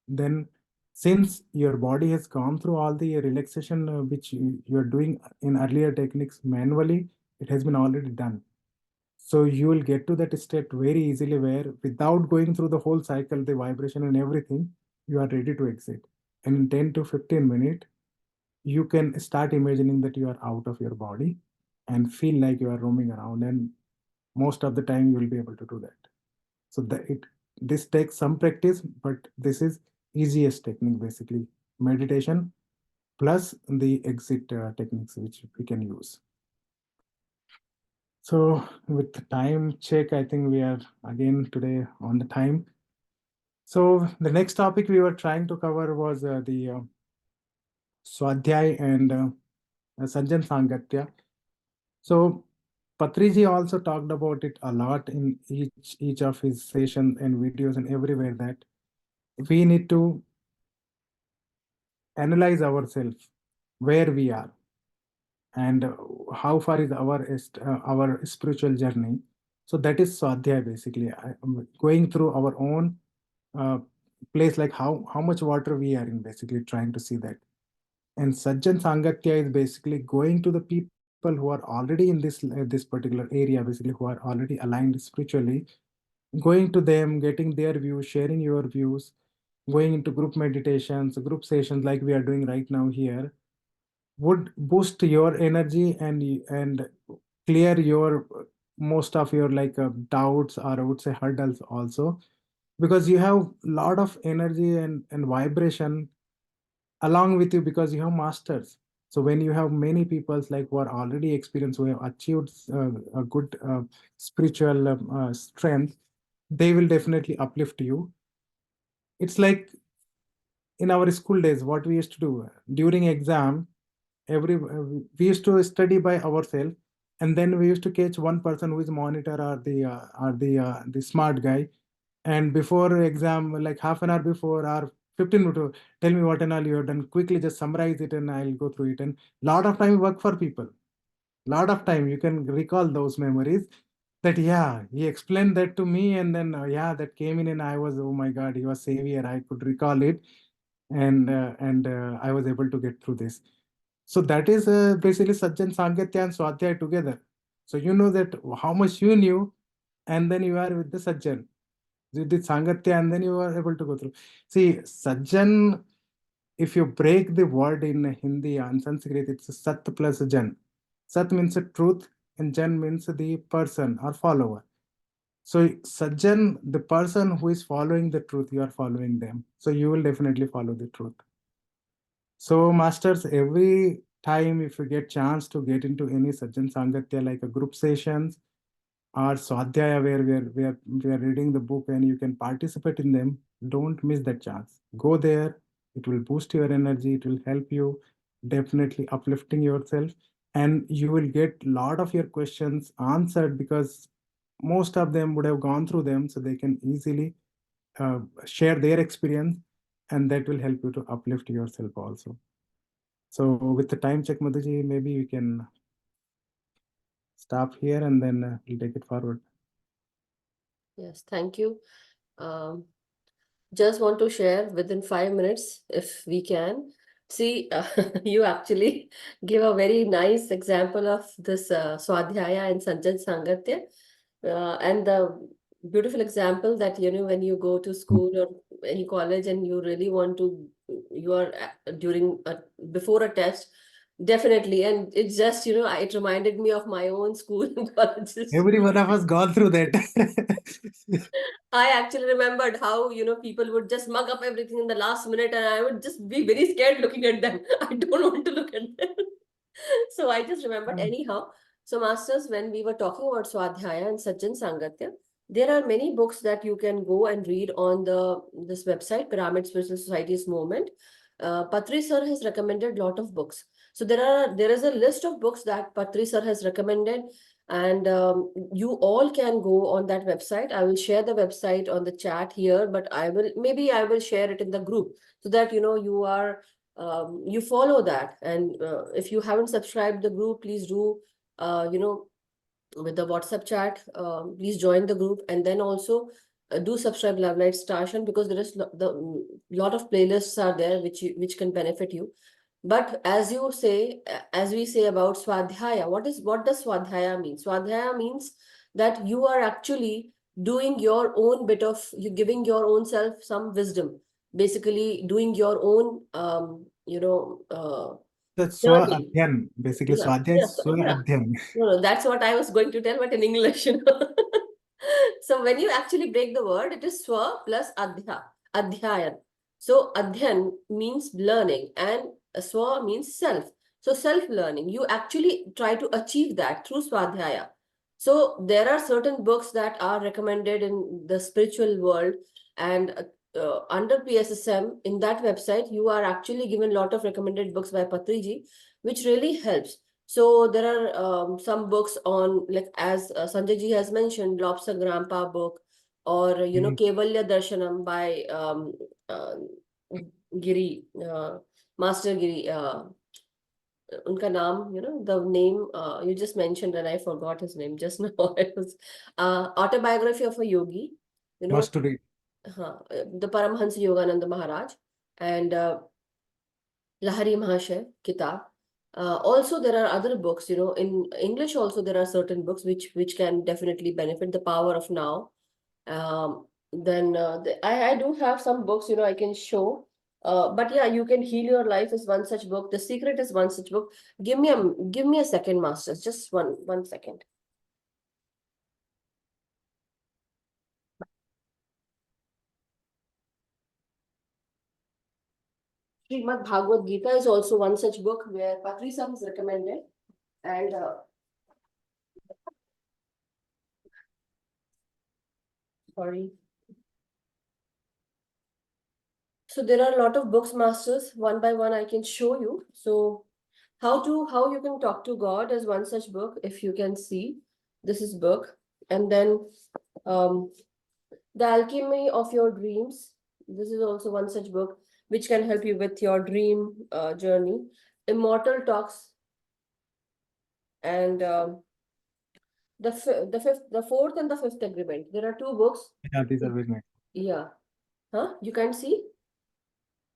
then since your body has gone through all the relaxation which you are doing in earlier techniques manually, it has been already done. So you will get to that state very easily, where without going through the whole cycle, the vibration and everything, you are ready to exit. And in 10 to 15 minutes, you can start imagining that you are out of your body and feel like you are roaming around. And most of the time you will be able to do that. So this takes some practice, but this is easiest technique, basically meditation plus the exit techniques which we can use. So with the time check, I think we are again today on the time. So the next topic we were trying to cover was the Swadhyaya and Sajjan Sangatya. So Patriji also talked about it a lot in each of his sessions and videos and everywhere, that we need to analyze ourselves, where we are, and how far is our spiritual journey. So that is Swadhyaya, basically going through our own uh, place, like how much water we are in, basically trying to see that. And Sajjan Sangatya is basically going to the people who are already in this particular area, basically who are already aligned spiritually, going to them, getting their views, sharing your views, going into group meditations, group sessions like we are doing right now here, would boost your energy and clear your most of your doubts, or I would say hurdles also, because you have a lot of energy and vibration along with you, because you have masters. So when you have many people like who are already experienced, who have achieved a good spiritual strength, they will definitely uplift you. It's like in our school days, what we used to do during exam, we used to study by ourselves, and then we used to catch one person who is monitor, or the smart guy, and before exam, like half an hour before or 15 minutes, tell me what and all you have done, quickly just summarize it and I'll go through it. And lot of time work for people, lot of time you can recall those memories, that yeah, he explained that to me, and then yeah, that came in and I was, oh my god, he was savior, I could recall it. And I was able to get through this. So that is basically Sajjan Sangatya and Swadhyaya together. So you know that how much you knew, and then you are with the Sajjan. You did Sangatya, and then you are able to go through. See, Sajjan, if you break the word in Hindi and Sanskrit, it's Sat plus Jan. Sat means the truth, and Jan means the person or follower. So Sajjan, the person who is following the truth, you are following them. So you will definitely follow the truth. So masters, every time if you get chance to get into any Sajjan Sangatya, like a group sessions or Swadhyaya, where we are reading the book and you can participate in them, don't miss that chance. Go there. It will boost your energy. It will help you, definitely uplifting yourself, and you will get a lot of your questions answered, because most of them would have gone through them, so they can easily share their experience, and that will help you to uplift yourself also. So with the time check, Madhuji, maybe we can stop here, and then we'll take it forward. Yes, thank you. Just want to share within 5 minutes, if we can. See, you actually give a very nice example of this Swadhyaya and Sanjay Sangatya. And the beautiful example that, when you go to school or any college and you really want to, you are before a test, definitely. And it's just, it reminded me of my own school and colleges. Every one of us gone through that. I actually remembered how, people would just mug up everything in the last minute, and I would just be very scared looking at them. I don't want to look at them. So I just remembered anyhow. So masters, when we were talking about Swadhyaya and Sajjan Sangatya, there are many books that you can go and read on this website, Pyramid Spiritual Society's movement. Patri sir has recommended a lot of books. So there is a list of books that Patri sir has recommended, and you all can go on that website. I will share the website on the chat here, but I will share it in the group, so that you follow that. And if you haven't subscribed the group, please do. With the WhatsApp chat, please join the group, and then also do subscribe Love Light Station, because there is the lot of playlists are there which can benefit you. But as you say, as we say about Swadhyaya, what does Swadhyaya mean? Swadhyaya means that you are actually doing your own bit of, you giving your own self some wisdom. basically doing your own, That's learning. Swadhyaya. Basically, Yeah, Swadhyaya yeah, is Swadhyaya. no, that's what I was going to tell, but in English, So when you actually break the word, it is swa plus adhyayan. So adhyan means learning and swa means self. So self-learning, you actually try to achieve that through swadhyaya. So there are certain books that are recommended in the spiritual world, and under PSSM in that website, you are actually given a lot of recommended books by Patriji, which really helps. So there are some books on, like as Sanjay ji has mentioned, Lobster Grandpa book, or Kevalya Darshanam by uh, Giri, Master Giri. Unka naam, the name you just mentioned, and I forgot his name just now. It was Autobiography of a Yogi, Must to read. the Paramhansa Yogananda Maharaj, and Lahari Mahashay Kitab. Also, there are other books, in English also there are certain books which can definitely benefit. The Power of Now. Then I do have some books, I can show. But yeah, You Can Heal Your Life is one such book. The Secret is one such book. Give me a second, Masters. Just one second. Srimad Bhagavad Gita is also one such book where Patri Sam is recommended. And sorry. So there are a lot of books, Masters. One by one, I can show you. So how you can talk to God is one such book. If you can see, this is book. And then um, The Alchemy of Your Dreams. This is also one such book which can help you with your dream journey. Immortal Talks, and the fourth and the fifth agreement. There are two books. Yeah, these are very nice. Yeah. Huh? You can't see?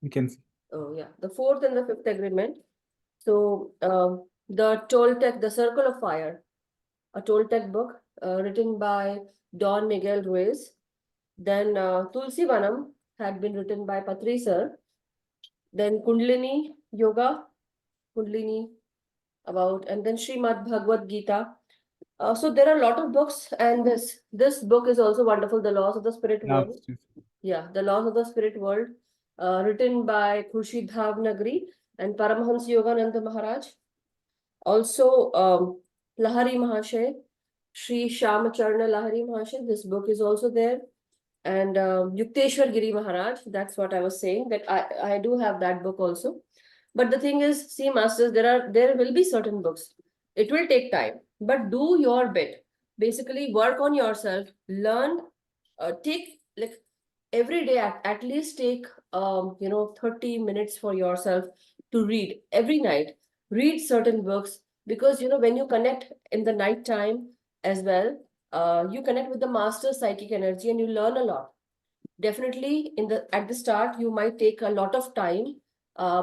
You can see. Oh yeah. The fourth and the fifth agreement. So the Toltec, The Circle of Fire, a Toltec book written by Don Miguel Ruiz. Then Tulsi Vanam had been written by Patri sir. Then Kundalini Yoga, Kundalini and then Srimad Bhagavad Gita. So there are a lot of books, and this book is also wonderful, The Laws of the Spirit World. Yeah, The Laws of the Spirit World, written by Khurshid Bhavnagri and Paramahans Yogananda Maharaj. Also, Lahari Mahashay, Sri Shamacharna Lahari Mahashay, this book is also there. And Yukteswar Giri Maharaj, that's what I was saying, that I do have that book also. But the thing is, see, Masters, there will be certain books. It will take time, but do your bit. Basically, work on yourself, learn, take like every day at least take 30 minutes for yourself to read every night. Read certain books, because when you connect in the night time as well, you connect with the master psychic energy and you learn a lot. Definitely at the start you might take a lot of time.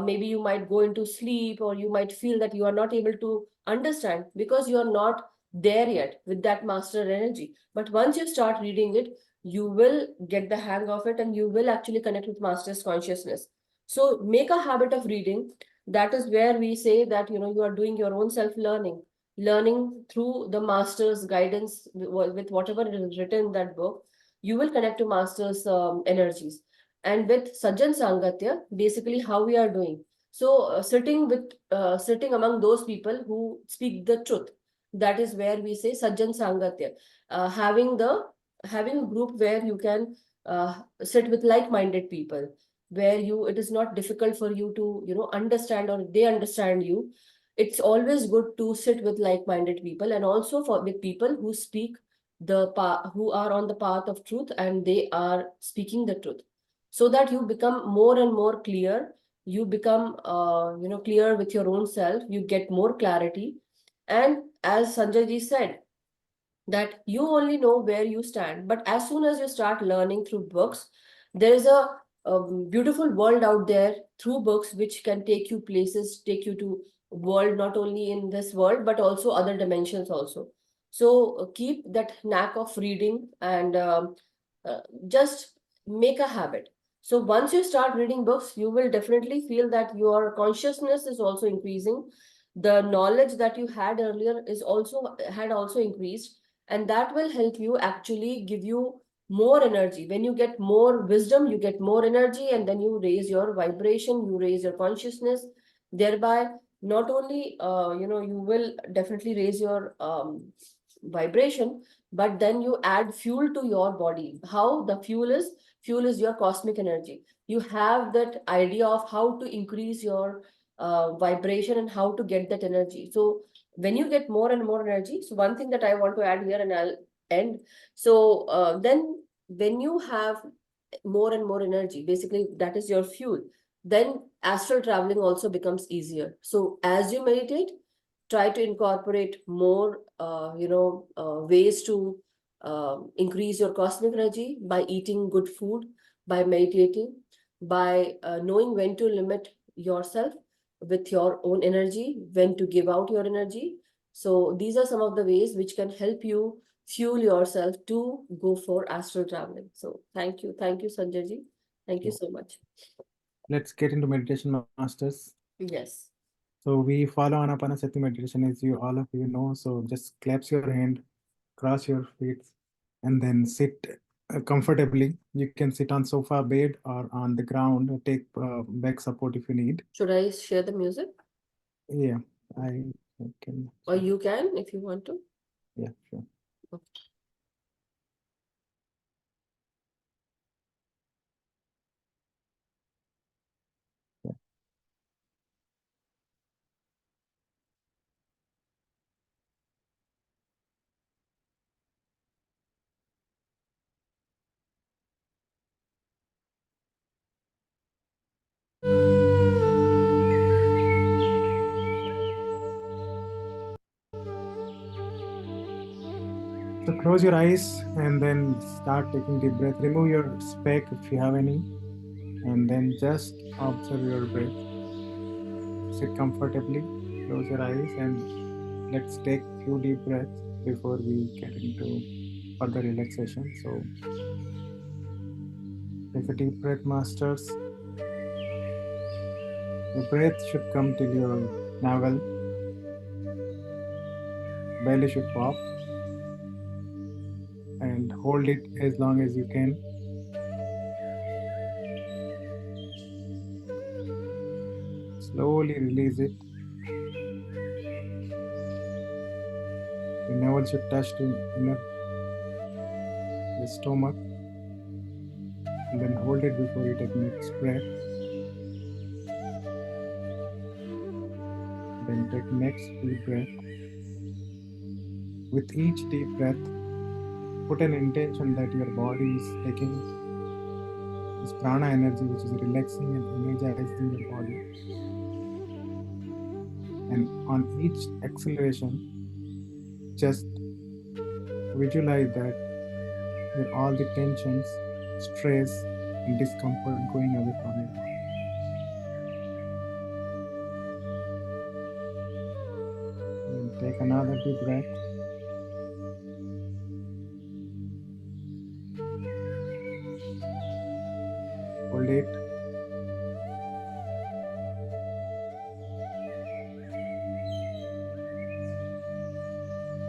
Maybe you might go into sleep, or you might feel that you are not able to understand because you are not there yet with that master energy. But once you start reading it, you will get the hang of it, and you will actually connect with master's consciousness. So make a habit of reading. That is where we say that you are doing your own self learning through the master's guidance with whatever is written in that book. You will connect to master's energies. And with Sajjan Sangatya, basically how we are doing. So sitting among those people who speak the truth. That is where we say Sajjan Sangatya. Having a group where you can sit with like-minded people, where it is not difficult for you to understand, or they understand you. It's always good to sit with like-minded people, and also with people who speak who are on the path of truth, and they are speaking the truth, so that you become more and more clear. You become clear with your own self. You get more clarity. And as Sanjay ji said, that you only know where you stand, but as soon as you start learning through books, there is a beautiful world out there through books, which can take you places, take you to world, not only in this world but also other dimensions also. So keep that knack of reading, and just make a habit. So once you start reading books, you will definitely feel that your consciousness is also increasing. The knowledge that you had earlier is also had also increased, and that will help you actually give you more energy. When you get more wisdom, you get more energy, and then you raise your vibration, you raise your consciousness. Thereby, not only you will definitely raise your vibration, but then you add fuel to your body. How the fuel is your cosmic energy. You have that idea of how to increase your vibration and how to get that energy. So when you get more and more energy, so one thing that I want to add here, and I'll end. So then when you have more and more energy, basically that is your fuel, then astral traveling also becomes easier. So as you meditate, try to incorporate more ways to increase your cosmic energy by eating good food, by meditating, by knowing when to limit yourself with your own energy, when to give out your energy. So these are some of the ways which can help you fuel yourself to go for astral traveling. So thank you, Sanjay ji. Thank you so much. Let's get into meditation, masters. Yes. So we follow Anapanasati meditation, as you all of you know. So just claps your hand, cross your feet, and then sit comfortably. You can sit on sofa, bed, or on the ground. Take back support if you need. Should I share the music? Yeah, I can. Or you can if you want to. Yeah, sure. Okay. So close your eyes and then start taking deep breath. Remove your speck if you have any, and then just observe your breath. Sit comfortably, close your eyes, and let's take few deep breaths before we get into further relaxation. So take a deep breath, masters. Your breath should come till your navel. Belly should pop, and hold it as long as you can. Slowly release it. Your navel should touch to the stomach, and then hold it before you take next breath. Then take next deep breath. With each deep breath, put an intention that your body is taking this prana energy, which is relaxing and energizing your body. And on each exhalation, just visualize that all the tensions, stress, and discomfort going away from your body. And take another deep breath. Hold it.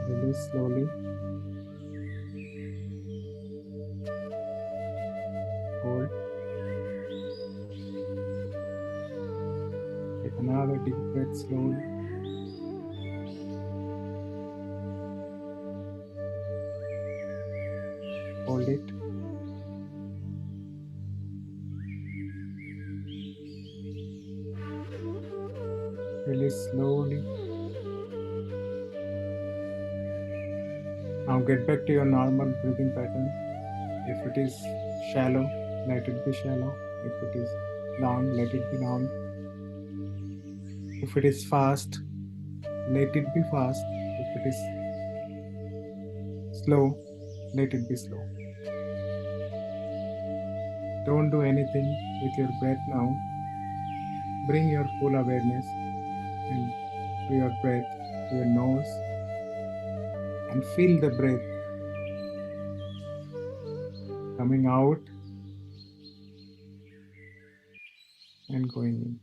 Release slowly. Hold. Take another deep breath slowly. Hold it. Release slowly. Now get back to your normal breathing pattern. If it is shallow, let it be shallow. If it is long, let it be long. If it is fast, let it be fast. If it is slow, let it be slow. Don't do anything with your breath now. Bring your full awareness and to your breath, to your nose, and feel the breath coming out and going in.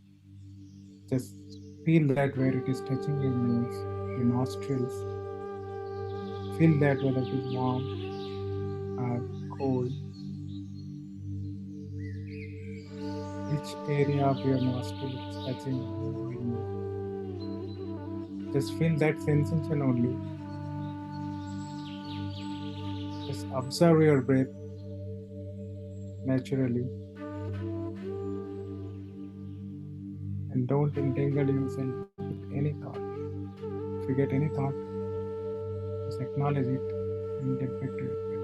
Just feel that where it is touching your nose, your nostrils. Feel that whether it is warm or cold. Which area of your nostril it is touching and going in. Just feel that sensation only. Just observe your breath naturally and don't entangle yourself with any thought. If you get any thought, just acknowledge it and get back to your breath.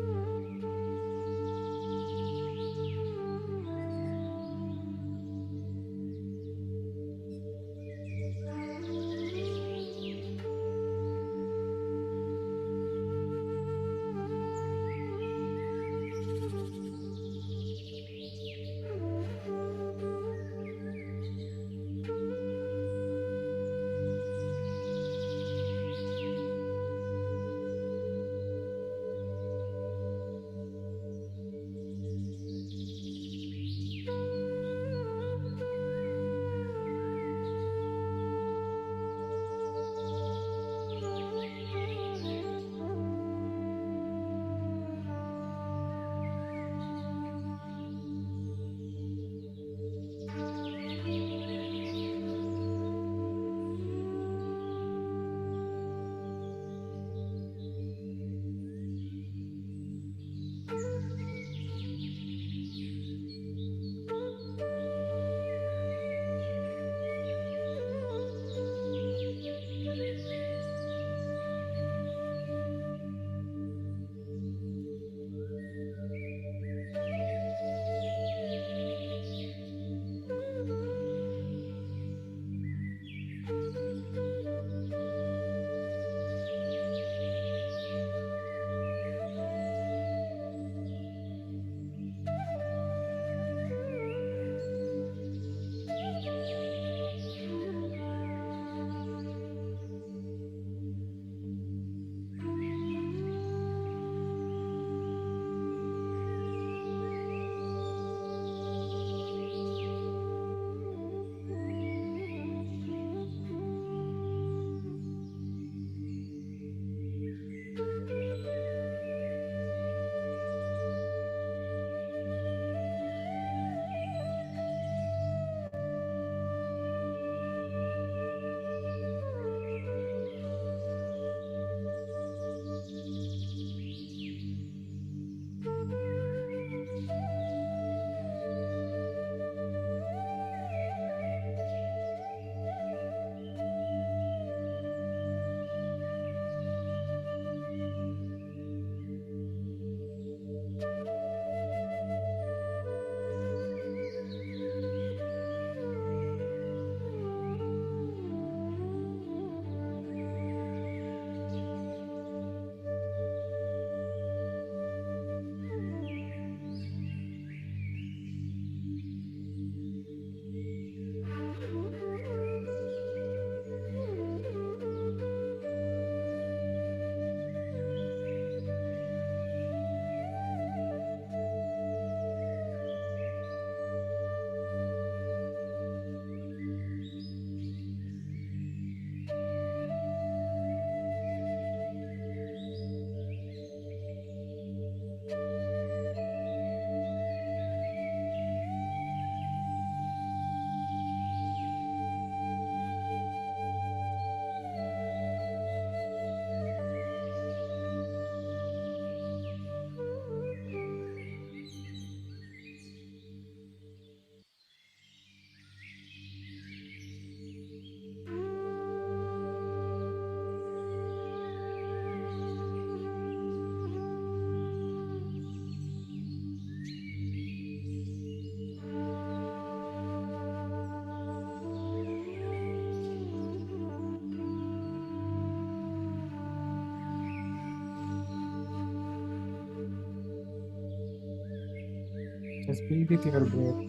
Just be with your breath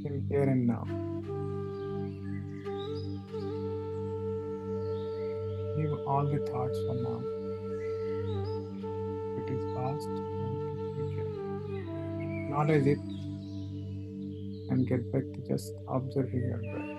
in here and now. Leave all the thoughts for now. It is past and it is future. Acknowledge it and get back to just observing your breath.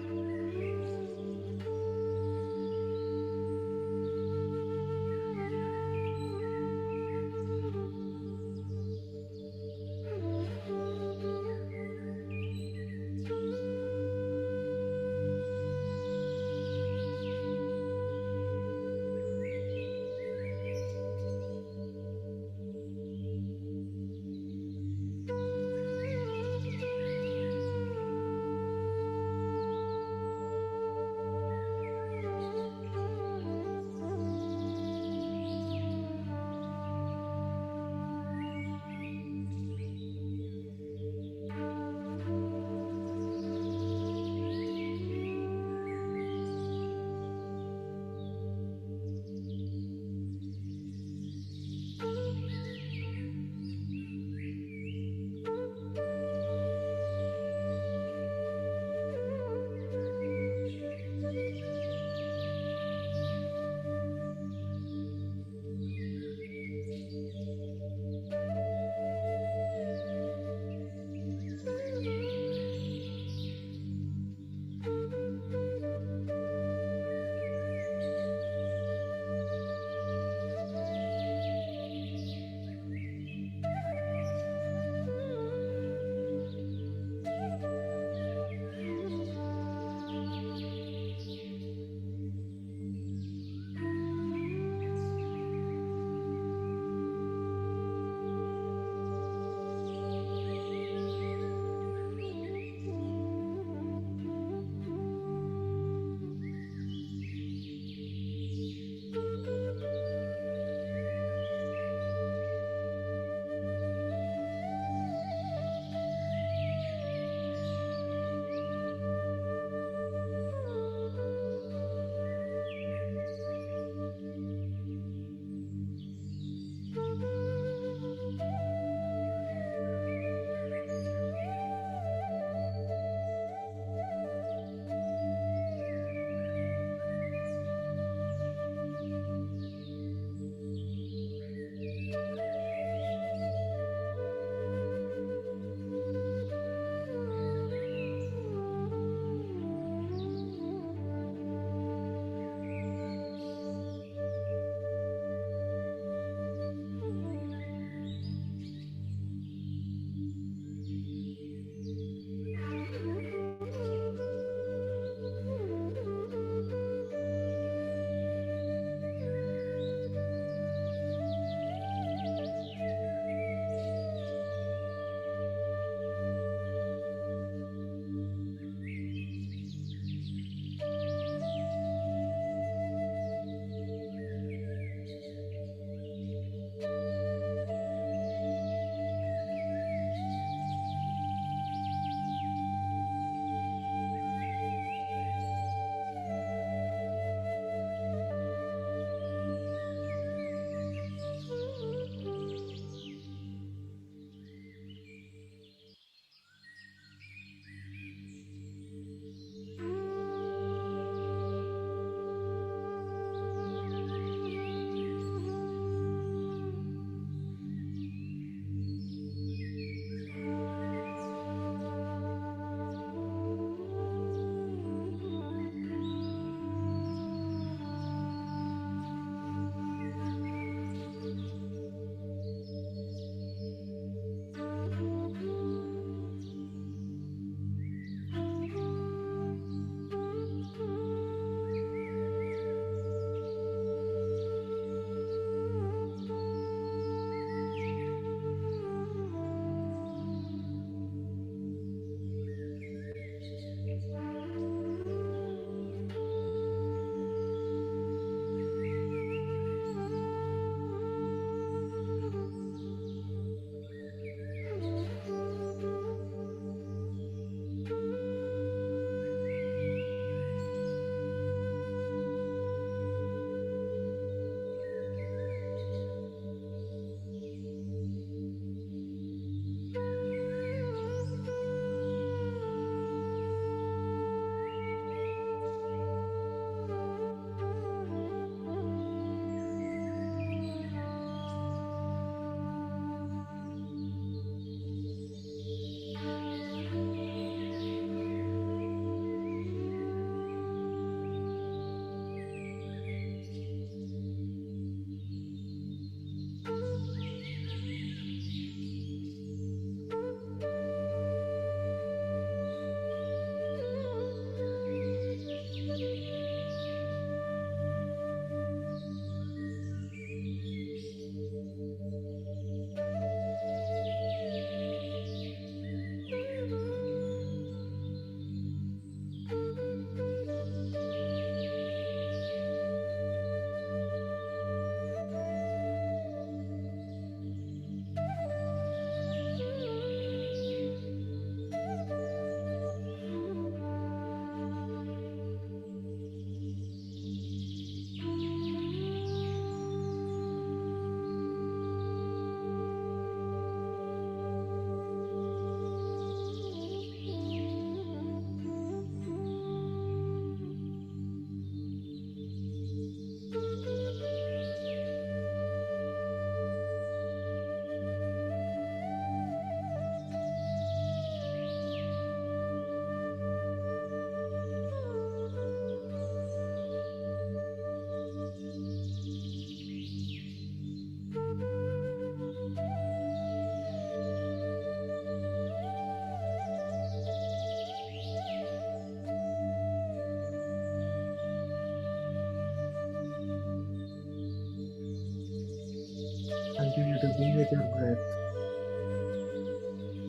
with your breath.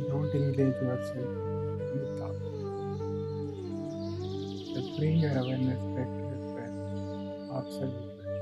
Don't engage yourself in the thought. Just bring your awareness back to your breath. Observe your breath.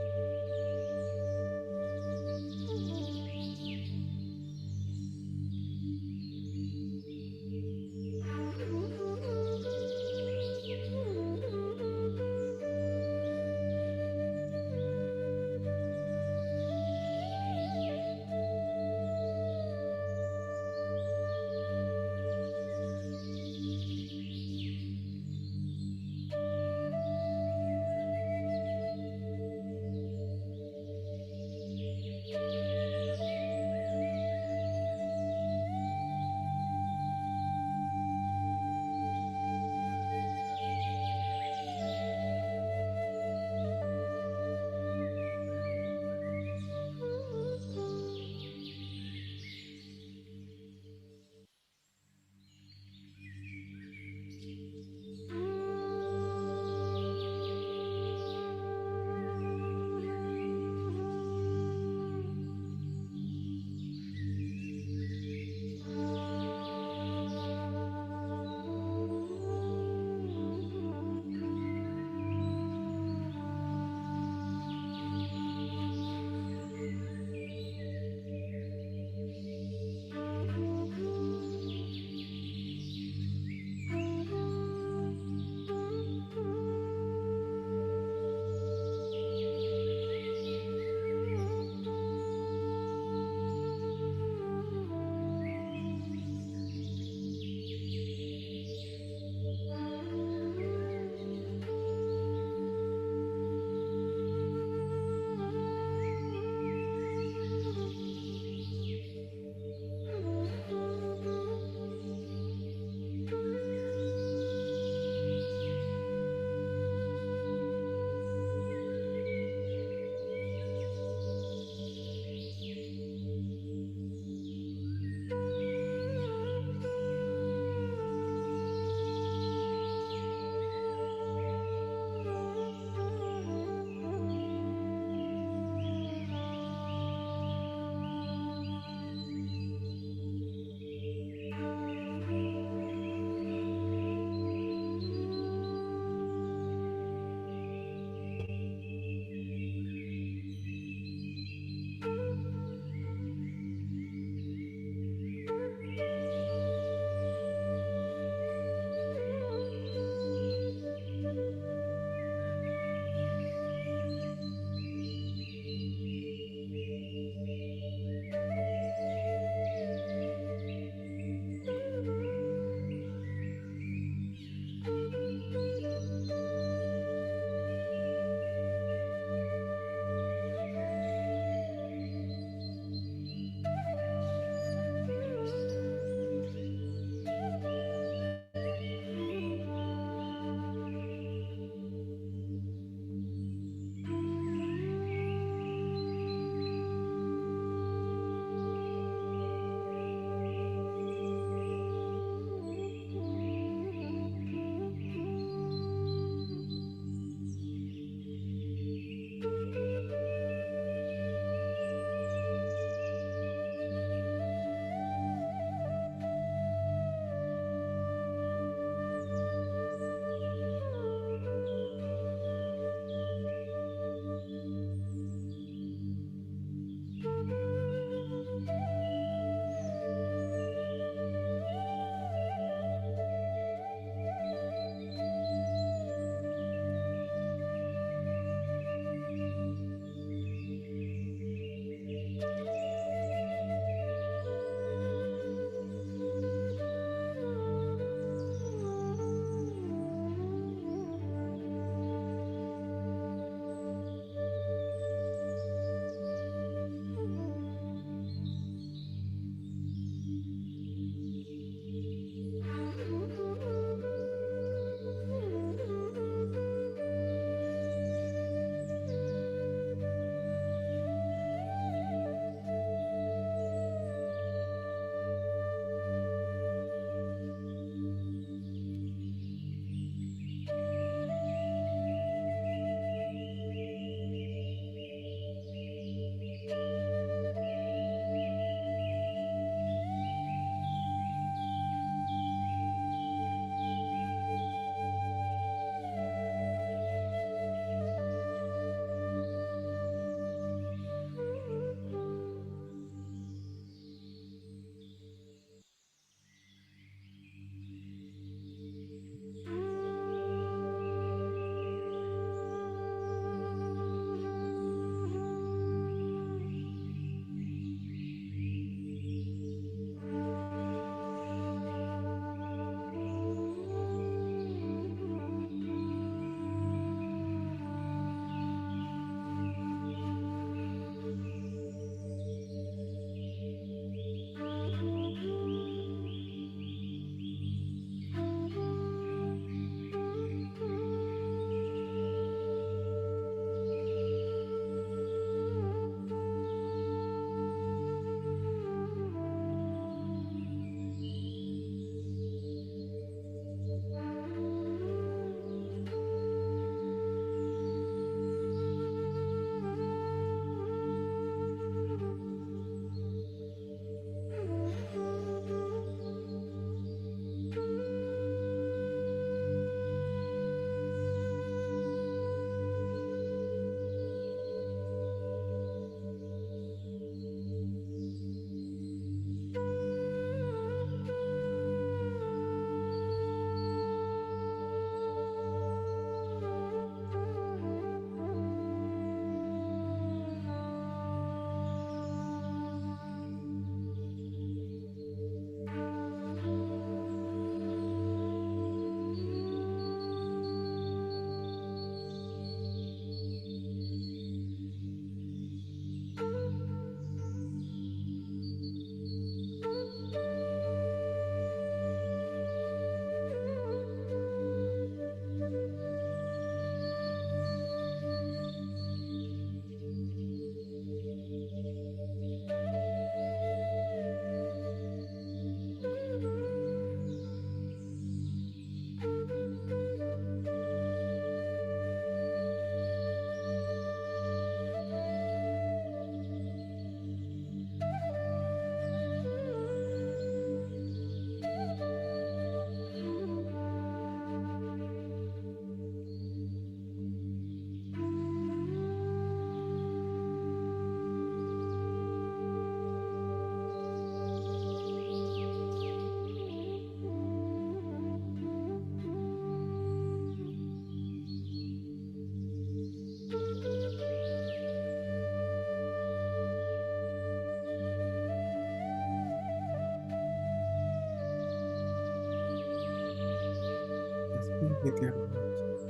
with your words.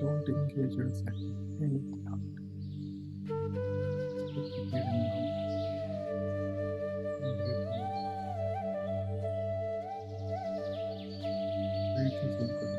Don't engage yourself in any thought. Speak here and now. And breathe in. Breathe is equal.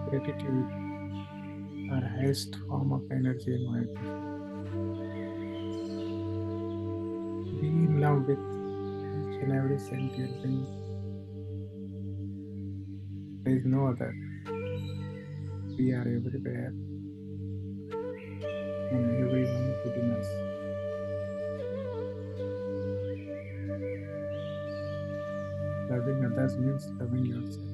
Gratitude, our highest form of energy and vibration. Be in love with each and every sentient being. There is no other. We are everywhere and everyone within us. Loving others means loving yourself.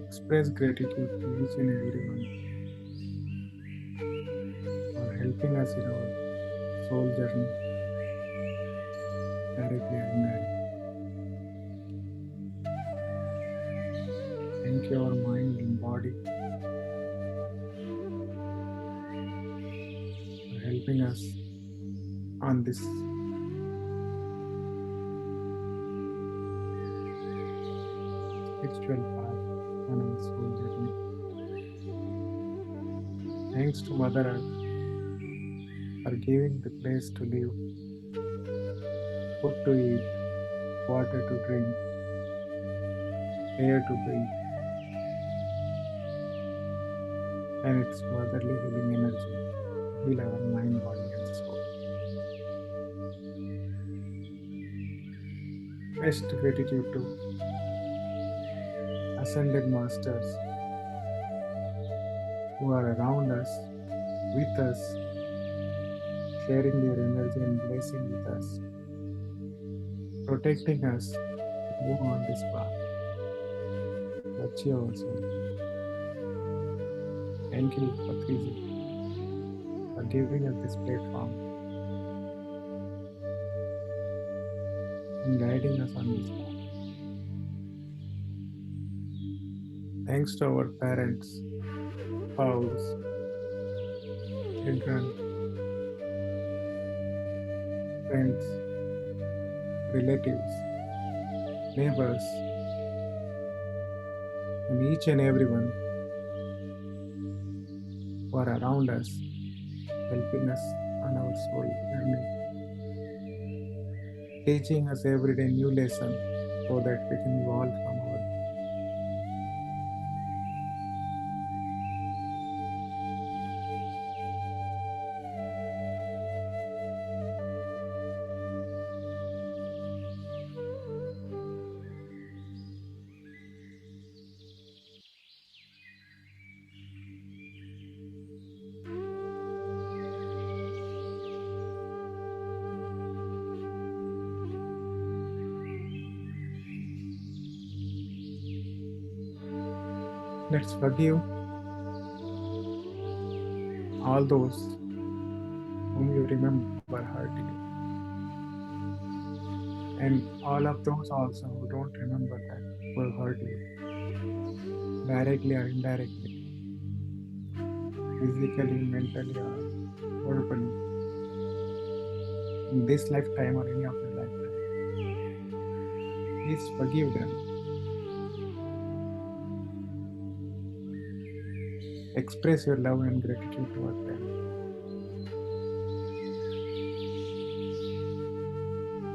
Express gratitude to each and everyone for helping us in our soul journey, directly or indirectly. Thank you, our mind and body, for helping us on this spiritual path on our soul journey. Thanks to Mother Earth for giving the place to live, food to eat, water to drink, air to breathe, and its motherly healing energy to heal our mind, body, and soul. Best gratitude to ascended masters who are around us, with us, sharing their energy and blessing with us, protecting us to move on this path. Swadhyaya also. Thank you, Patriji, for giving us this platform and guiding us on this path. Thanks to our parents, spouse, children, friends, relatives, neighbors, and each and everyone who are around us, helping us on our soul journey, teaching us every day new lesson so that we can evolve from our. Let's forgive all those whom you remember hurt you, and all of those also who don't remember that will hurt you, directly or indirectly, physically, mentally, or verbally, in this lifetime or any of your lifetime. Please forgive them. Express your love and gratitude towards them.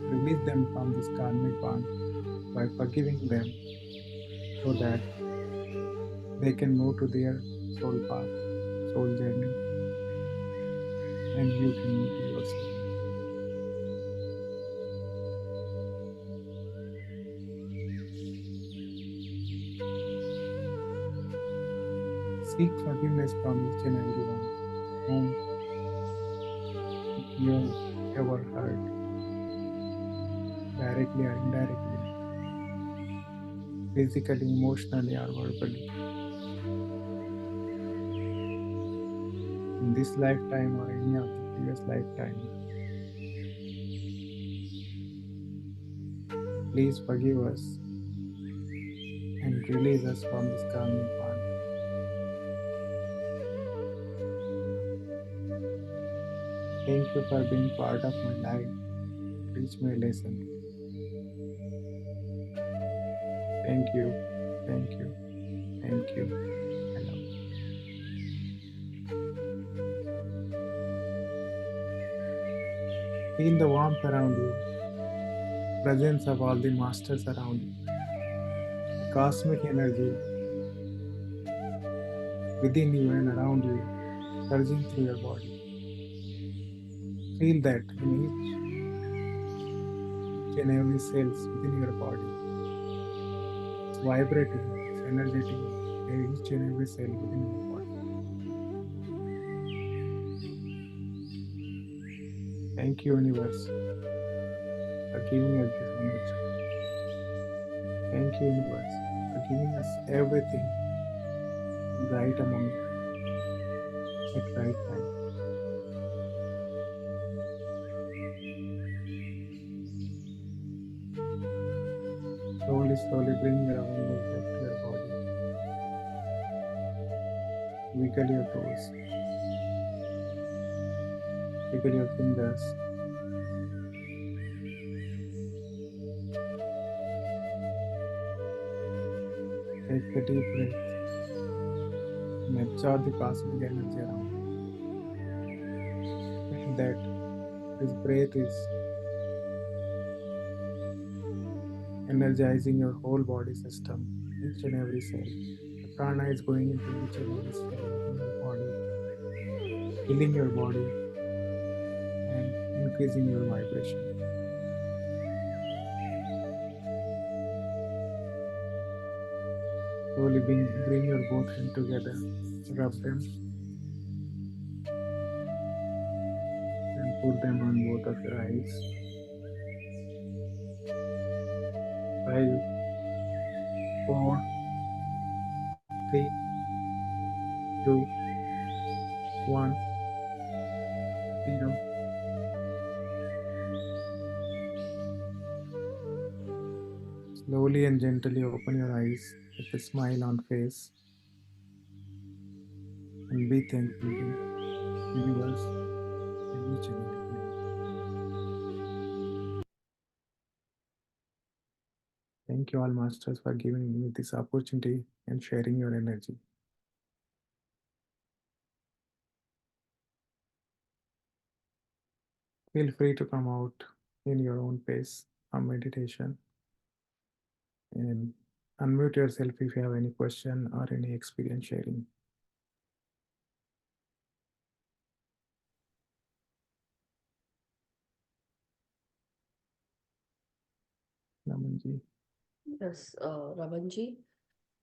Release them from this karmic bond by forgiving them so that they can move to their soul path, soul journey, and you can move to yourself. Seek forgiveness from each and everyone whom you ever hurt, directly or indirectly, physically, emotionally, or verbally, in this lifetime or any of the previous lifetime. Please forgive us and release us from this karmic bond. Thank you for being part of my life. Teach me a lesson. Thank you, thank you, thank you. I love you. Feel the warmth around you, presence of all the masters around you, cosmic energy within you and around you, surging through your body. Feel that in each and every cells within your body. It's vibrating, it's energetic in each and every cell within your body. Thank you, universe, for giving us this energy. Thank you, universe, for giving us everything in right amount at right time. Slowly bring your awareness back to your body. Wiggle your toes, wiggle your fingers. Take a deep breath and absorb the cosmic energy around you. Feel that this breath is energizing your whole body system, each and every cell. The prana is going into each and every cell in your body, healing your body and increasing your vibration. Slowly bring your both hands together, rub them, and put them on both of your eyes. 5, 4, 3, 2, 1, 0. Slowly and gently open your eyes with a smile on face and be thankful. universe, and each and every being. Thank you all masters for giving me this opportunity and sharing your energy. Feel free to come out in your own pace from meditation and unmute yourself if you have any question or any experience sharing. Namanji. Yes, Ramanji,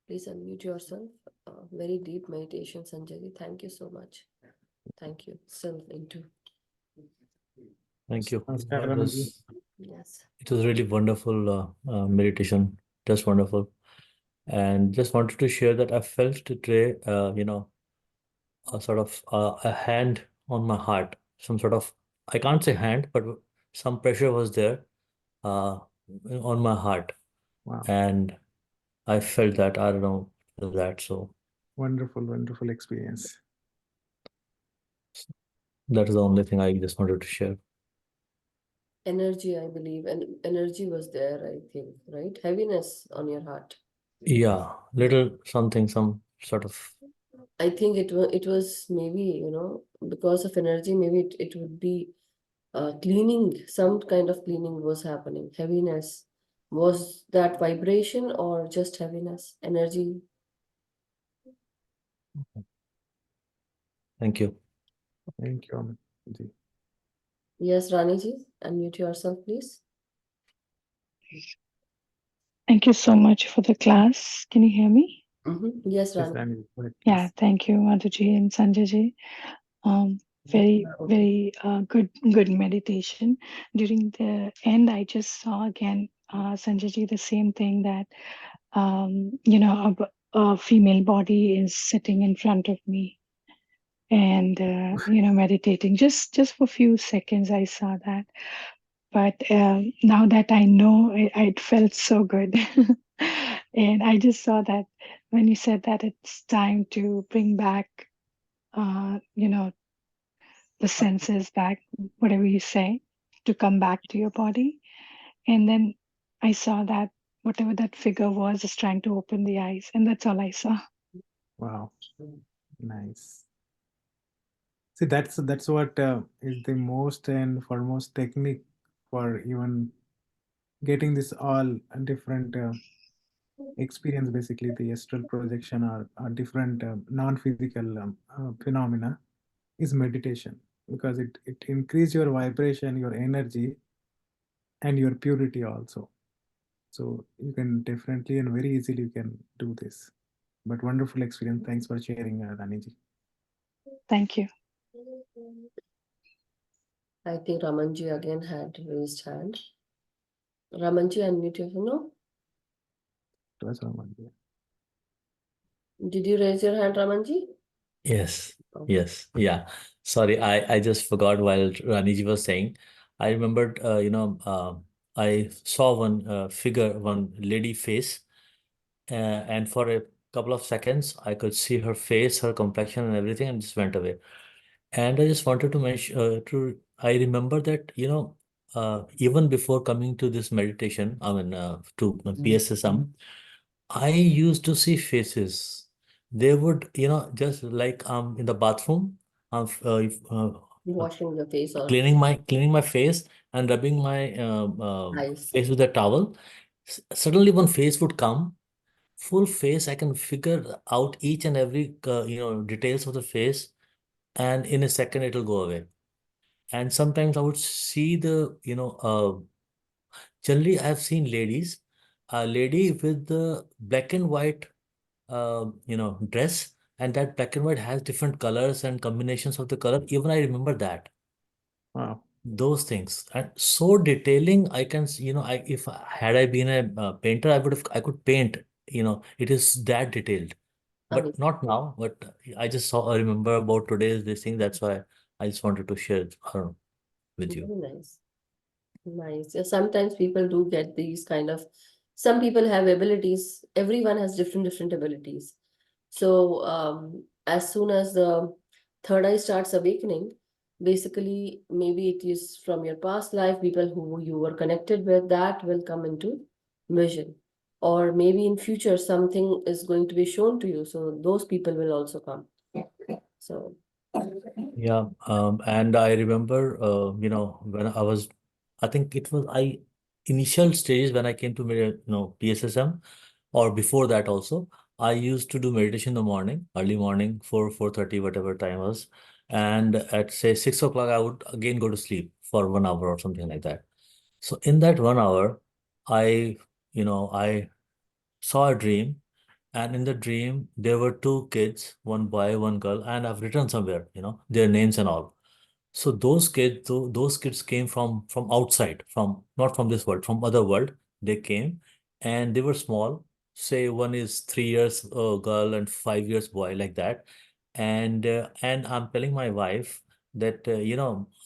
please unmute yourself. Very deep meditation, Sanjay. Thank you so much. Thank you. Still into. Thank you. Namaskar, It Ramanji. was, Yes. it was really wonderful meditation, just wonderful. And just wanted to share that I felt today, a sort of a hand on my heart, some sort of, I can't say hand, but some pressure was there uh, on my heart. Wow. And I felt that, I don't know, that. So Wonderful, wonderful experience. that is the only thing I just wanted to share. Energy, I believe, and energy was there, I think, right? Heaviness on your heart. Yeah, little something, some sort of. I think it was maybe, because of energy, maybe it would be cleaning, some kind of cleaning was happening. Heaviness. Was that vibration or just heaviness? Energy. Thank you. Thank you, Amanji. Yes, Raniji, unmute yourself, please. Thank you so much for the class. Can you hear me? Yes, Yes, Rani. Rani, go ahead, Yeah, please. thank you, Madhuji and Sanjayji. Very good meditation. During the end, I just saw again, Sanjayji, the same thing that, a female body is sitting in front of me and, meditating. Just for a few seconds, I saw that. But now that I know, it felt so good. And I just saw that when you said that it's time to bring back, the senses back, whatever you say, to come back to your body. And then I saw that whatever that figure was is trying to open the eyes. And that's all I saw. Wow, nice. See, that's what is the most and foremost technique for even getting this all different experience. Basically, the astral projection or different non-physical phenomena is meditation, because it increase your vibration, your energy, and your purity also. So you can definitely and very easily you can do this. But wonderful experience. Thanks for sharing, Raniji. Thank you. I think Ramanji again had raised hand. Ramanji, unmute your phone. No? It was Ramanji. Did you raise your hand, Ramanji? Yes, Oh. yes, yeah. Sorry, I just forgot while Raniji was saying. I remembered, I saw one figure, one lady face, and for a couple of seconds, I could see her face, her complexion, and everything, and just went away. And I just wanted to mention, I remember that, even before coming to this meditation, I mean, to PSSM, I used to see faces. They would, just like in the bathroom, Washing your face or cleaning my face and rubbing my eyes. face with a towel. Suddenly, one face would come, full face. I can figure out each and every details of the face, and in a second it'll go away. And sometimes I would see the generally I have seen ladies, a lady with the black and white dress, and that black and white has different colors and combinations of the color. Even I remember that. Wow. Those things, and so detailing. I can if had I been a painter, I could paint. It is that detailed, but not now. But I just I remember about today's this thing. That's why I just wanted to share it with you. Very nice. Nice. Yeah, sometimes people do get these kind of, some people have abilities. Everyone has different abilities. So as soon as the third eye starts awakening, basically, maybe it is from your past life, people who you were connected with, that will come into vision. Or maybe in future, something is going to be shown to you. So those people will also come. So Yeah, and I remember, when I think it was initial stages when I came to, PSSM, or before that also, I used to do meditation in the morning, early morning, 4:30, whatever time was, and at say 6 o'clock, I would again go to sleep for 1 hour or something like that. So in that 1 hour, I, I saw a dream, and in the dream, there were two kids, one boy, one girl, and I've written somewhere, their names and all. So those kids came from outside, from not from this world, from other world. They came, and they were small. Say one is 3 years girl and 5 years boy, like that. And I'm telling my wife that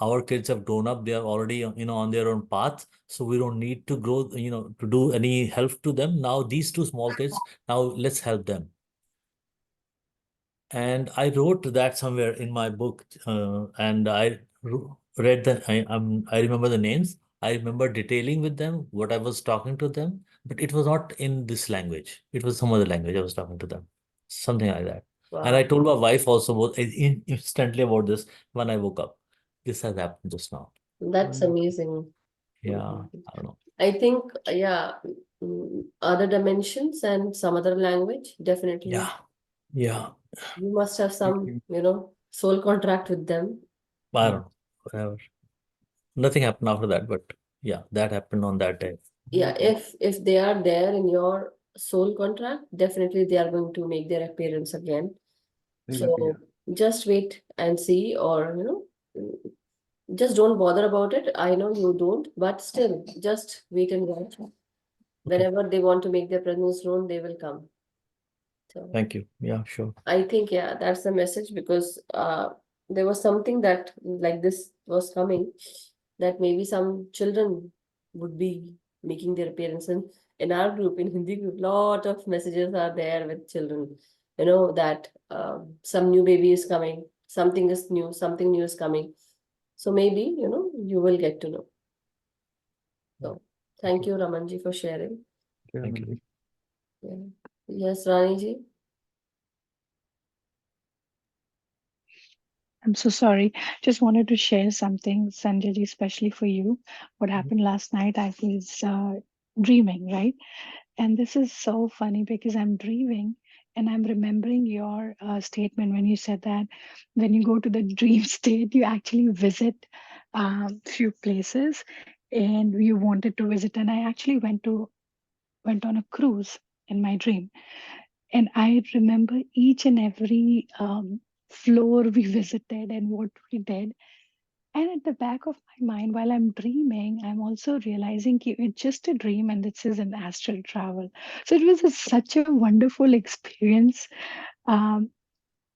our kids have grown up. They are already on their own path. So we don't need to grow, to do any help to them. Now these two small kids, now let's help them. And I wrote that somewhere in my book, and I read I remember the names. I remember detailing with them what I was talking to them, but it was not in this language. It was some other language I was talking to them, something like that. And I wow, told my wife also instantly about this when I woke up. This has happened just now. that's amazing. Yeah, I don't know. I think, yeah, other dimensions and some other language, definitely. Yeah, yeah, You must have some, Thinking. soul contract with them. I don't know. Whatever. Nothing happened after that, but yeah, that happened on that day. Yeah, if they are there in your soul contract, definitely they are going to make their appearance again. They will be. So just wait and see, or just don't bother about it. I know you don't, but still, just wait and watch. Whenever they want to make their presence known, they will come. So Thank you. Yeah, sure. I think, yeah, that's the message, because there was something that like this was coming, that maybe some children would be making their appearance. And in our group, in Hindi group, lot of messages are there with children, that some new baby is coming, something is new, something new is coming. So maybe, you will get to know. So thank you, Ramanji, for sharing. Thank you. Yeah. Yes, Raniji. I'm so sorry. Just wanted to share something, Sanjay ji, especially for you. What happened last night, I was dreaming, right? And this is so funny because I'm dreaming and I'm remembering your statement when you said that when you go to the dream state, you actually visit few places and you wanted to visit. And I actually went on a cruise in my dream. And I remember each and every floor we visited and what we did. And at the back of my mind, while I'm dreaming, I'm also realizing it's just a dream and this is an astral travel. So it was such a wonderful experience. Um,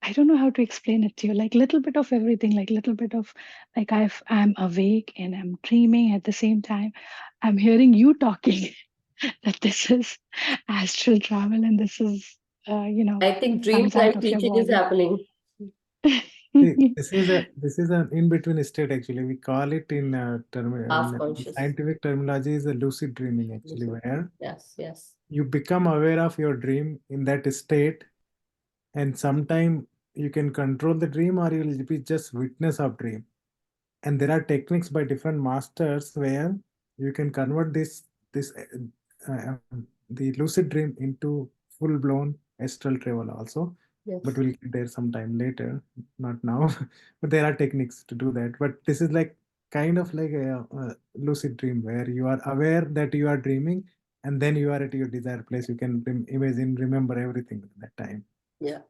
I don't know how to explain it to you. Like little bit of everything, like little bit of like I'm awake and I'm dreaming at the same time. I'm hearing you talking that this is astral travel and this is I think comes out dreamtime of your teaching is body. happening. See, this is an in-between state actually. We call it Half in conscious. scientific terminology is a lucid dreaming actually, Lucid. where Yes, yes. you become aware of your dream in that state, and sometime you can control the dream or you'll be just witness of dream. And there are techniques by different masters where you can convert the lucid dream into full-blown astral travel also, but Yes. we'll get there sometime later, not now. But there are techniques to do that. But this is like kind of like a lucid dream where you are aware that you are dreaming, and then you are at your desired place. You can imagine, remember everything at that time. Yeah.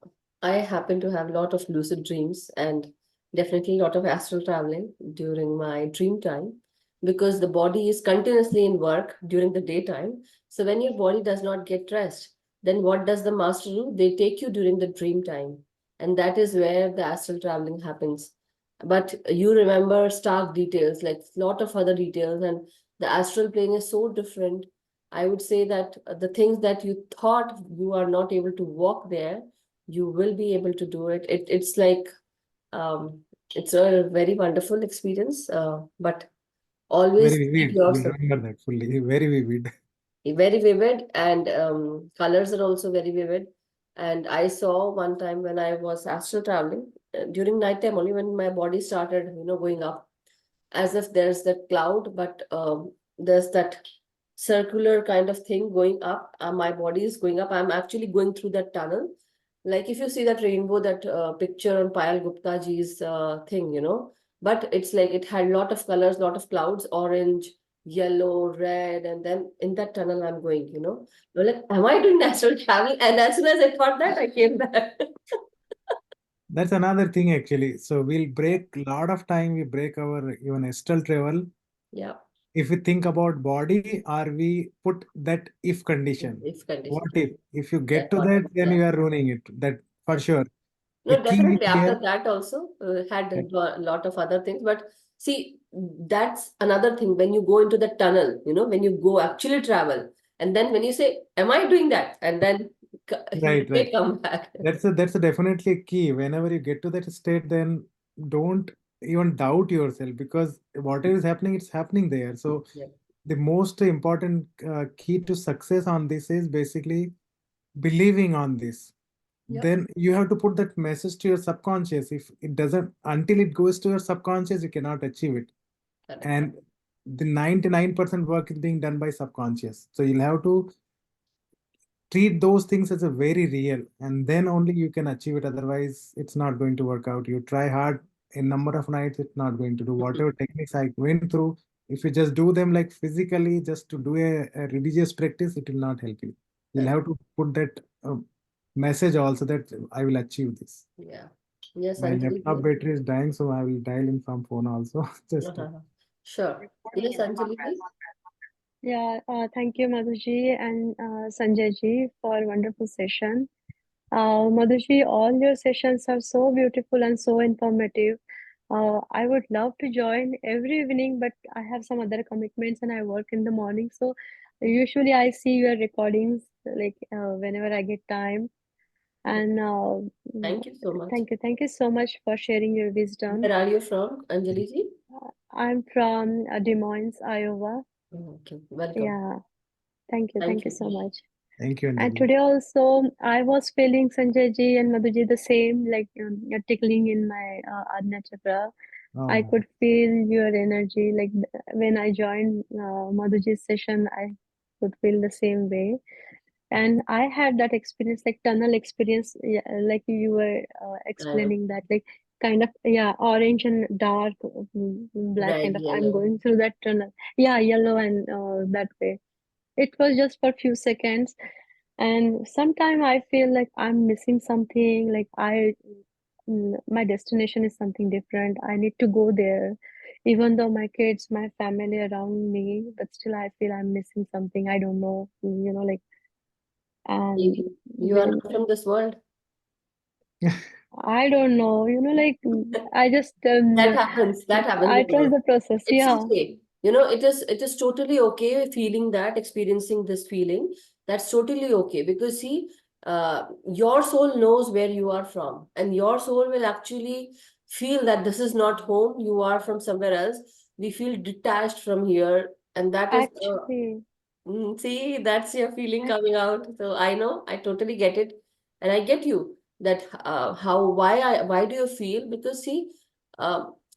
I happen to have a lot of lucid dreams and definitely a lot of astral traveling during my dream time, because the body is continuously in work during the daytime. So when your body does not get rest, then what does the master do? They take you during the dream time. And that is where the astral traveling happens. But you remember stark details, like a lot of other details, and the astral plane is so different. I would say that the things that you thought you are not able to walk there, you will be able to do it. It's like It's a very wonderful experience, but always Very keep vivid. You yourself remember that fully. Very vivid. very vivid, and colors are also very vivid. And I saw one time when I was astral traveling during night time only, when my body started, going up, as if there's that cloud, but there's that circular kind of thing going up. My body is going up. I'm actually going through that tunnel. Like if you see that rainbow, that picture on Payal Gupta ji's thing, but it's like it had a lot of colors, lot of clouds, orange, yellow, red, and then in that tunnel I'm going. I'm like, am I doing natural travel? And as soon as I thought that, I came back. That's another thing actually. So we'll break a lot of time. We break our even astral travel. Yeah, If we think about body, or we put that if condition. if What condition. if you Yeah, get to what that, if, then yeah. you are ruining it. That for Yes. sure. The No, key definitely. After here. that also had a That- lot of other things. But see, that's another thing. When you go into the tunnel, when you go actually travel, and then when you say, "Am I doing that?" and then you Right, may right. come back. That's a definitely a key. Whenever you get to that state, then don't even doubt yourself, because whatever is happening, it's happening there. So Yeah. the most important key to success on this is basically believing on this. Yep. Then you have to put that message to your subconscious. If it doesn't, until it goes to your subconscious, you cannot achieve it. Correct. And the 99% work is being done by subconscious. So you'll have to treat those things as a very real, and then only you can achieve it. Otherwise it's not going to work out. You try hard a number of nights, it's not going to do. Whatever techniques I went through, if you just do them like physically, just to do a religious practice, it will not help you. You'll have to put that message also, that I will achieve this. Yeah. Yes, My Anjali. laptop battery is dying, so I will dial in from phone also. Just to... Sure. Yes, Anjali. Yeah, thank you, Madhuji and Sanjay ji, for a wonderful session. Madhuji, all your sessions are so beautiful and so informative. I would love to join every evening, but I have some other commitments and I work in the morning. So usually I see your recordings like whenever I get time. And Thank you so much. thank you so much for sharing your wisdom. Where are you from, Anjali ji? I'm from Des Moines, Iowa. Okay, welcome. Yeah, thank you so much. Thank you, And Anjali. today also, I was feeling Sanjay ji and Madhuji the same, like tickling in my Ajna chakra. I Oh, could feel your energy. Like when I joined Madhuji's session, I could feel the same way. And I had that experience, like tunnel experience, yeah, like you were explaining that, like kind of, yeah, orange and dark, black Red, kind of. I'm yellow. going through that tunnel. Yeah, yellow and that way. It was just for a few seconds, and sometimes I feel like I'm missing something, like my destination is something different. I need to go there, even though my kids, my family around me, but still I feel I'm missing something. I don't know, like, and Maybe you are when not from this world. I don't know, like, I just That happens. That happens. I trust the process. It's Yeah, okay. It is totally okay feeling that, experiencing this feeling. That's totally okay, because see, your soul knows where you are from, and your soul will actually feel that this is not home. You are from somewhere else. We feel detached from here, and that is actually, See, that's your feeling coming out. So I know, I totally get it. And I get you that why do you feel? Because see,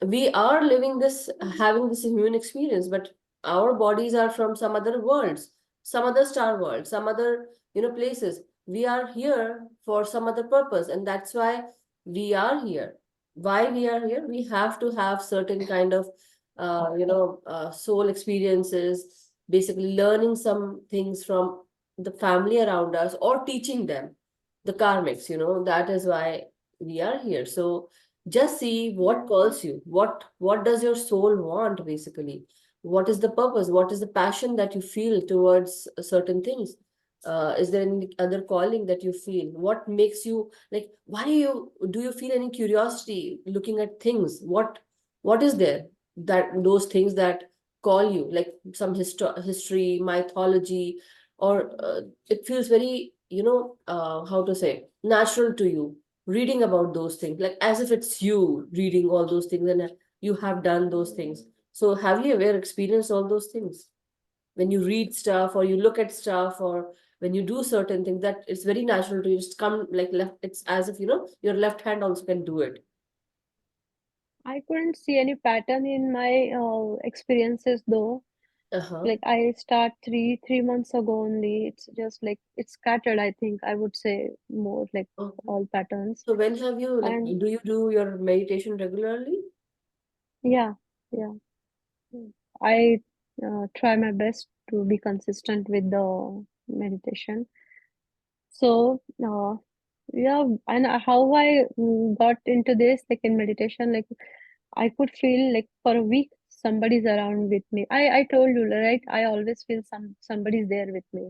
we are living this, having this human experience, but our bodies are from some other worlds, some other star world, some other, places. We are here for some other purpose, and that's why we are here. Why we are here? We have to have certain kind of, soul experiences, basically learning some things from the family around us, or teaching them, the karmics. That is why we are here. So just see what calls you, what does your soul want, basically. What is the purpose, what is the passion that you feel towards certain things? Is there any other calling that you feel? What makes you, like, why do you feel any curiosity looking at things? What is there, that those things that call you, like some history, mythology, or it feels very, how to say, natural to you. reading about those things, like as if it's you reading all those things and you have done those things. So have you ever experienced all those things? When you read stuff or you look at stuff or when you do certain things, that it's very natural to just come like left, it's as if, your left hand also can do it. I couldn't see any pattern in my experiences though. Like I start three months ago only. It's just like it's scattered, I think. I would say more like all patterns. So when have you, like, And do you do your meditation regularly? yeah. I try my best to be consistent with the meditation. So, yeah, and how I got into this, like in meditation, like I could feel like for a week somebody's around with me. I told you, right? I always feel somebody's there with me.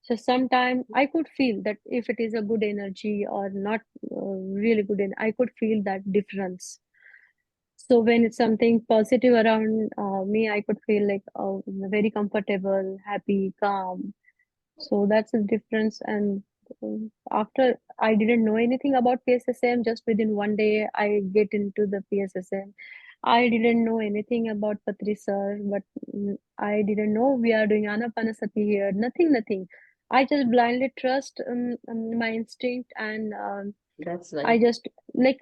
So sometime I could feel that if it is a good energy or not really good, I could feel that difference. So when it's something positive around me, I could feel like very comfortable, happy, calm. So that's the difference. And after I didn't know anything about PSSM, just within one day I get into the PSSM. I didn't know anything about Patri sir, but I didn't know we are doing Anapanasati here. Nothing. I just blindly trust my instinct, and That's I nice. just like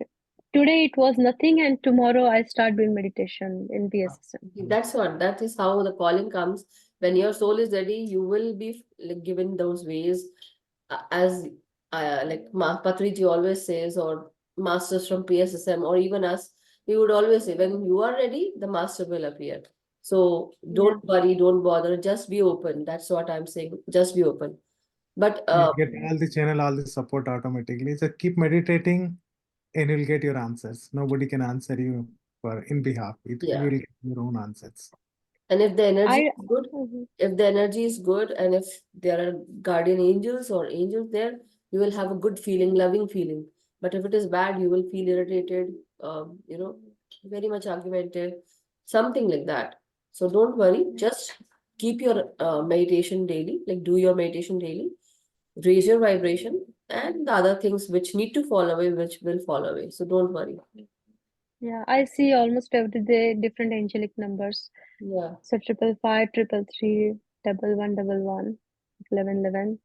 today it was nothing, and tomorrow I start doing meditation in PSSM. That is how the calling comes. When your soul is ready, you will be like given those ways, as like Patriji always says, or masters from PSSM, or even us, we would always say, when you are ready, the master will appear. So Yeah. don't worry, don't bother, just be open. That's what I'm saying. Just be open. But You get all the channel, all the support automatically. So keep meditating and you'll get your answers. Nobody can answer you in behalf. You yeah. will get your own answers. And if the energy I is good, Mhm. if the energy is good, and if there are guardian angels or angels there, you will have a good feeling, loving feeling. But if it is bad, you will feel irritated, very much argumentative, something like that. So don't worry, just keep your meditation daily, like do your meditation daily, raise your vibration, and the other things which need to fall away, which will fall away. So don't worry. Yeah, I see almost every day different angelic numbers. Yeah. So 555, 333, 1111, 1111.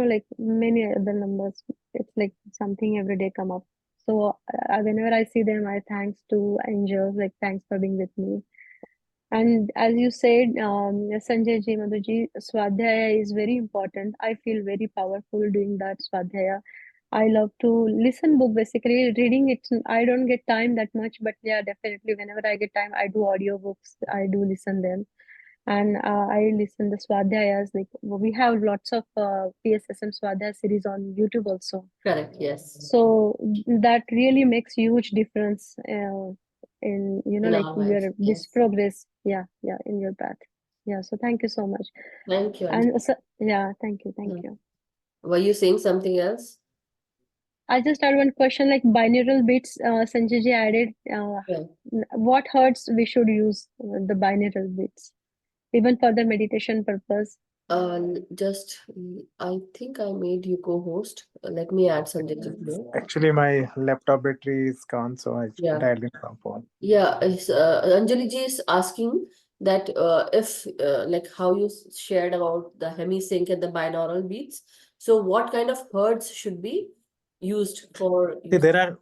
Like many other numbers. It's like something every day come up. So whenever I see them, I thanks to angels, like thanks for being with me. And as you said, Sanjay ji, Madhuji, Swadhyaya is very important. I feel very powerful doing that Swadhyaya. I love to listen book, basically reading it. I don't get time that much, but yeah, definitely whenever I get time, I do audio books. I do listen them, and I listen the Swadhyayas. Like we have lots of PSSM Swadhyaya series on YouTube also. Correct. Yes. So that really makes huge difference in In like our your lives. this Yes. progress. Yeah, in your path. Yeah. So thank you so much. Thank you. And yeah, thank you. Were you saying something else? I just had one question, like binaural beats, Sanjay ji added. Yeah. What hertz we should use the binaural beats, even for the meditation purpose? I think I made you co-host. Let me add Sanjay to here. Actually, my laptop battery is gone, so I Yeah. dialed in from phone. Yeah, Anjali ji is asking that if like how you shared about the hemisync and the binaural beats. So what kind of hertz should be used for See, there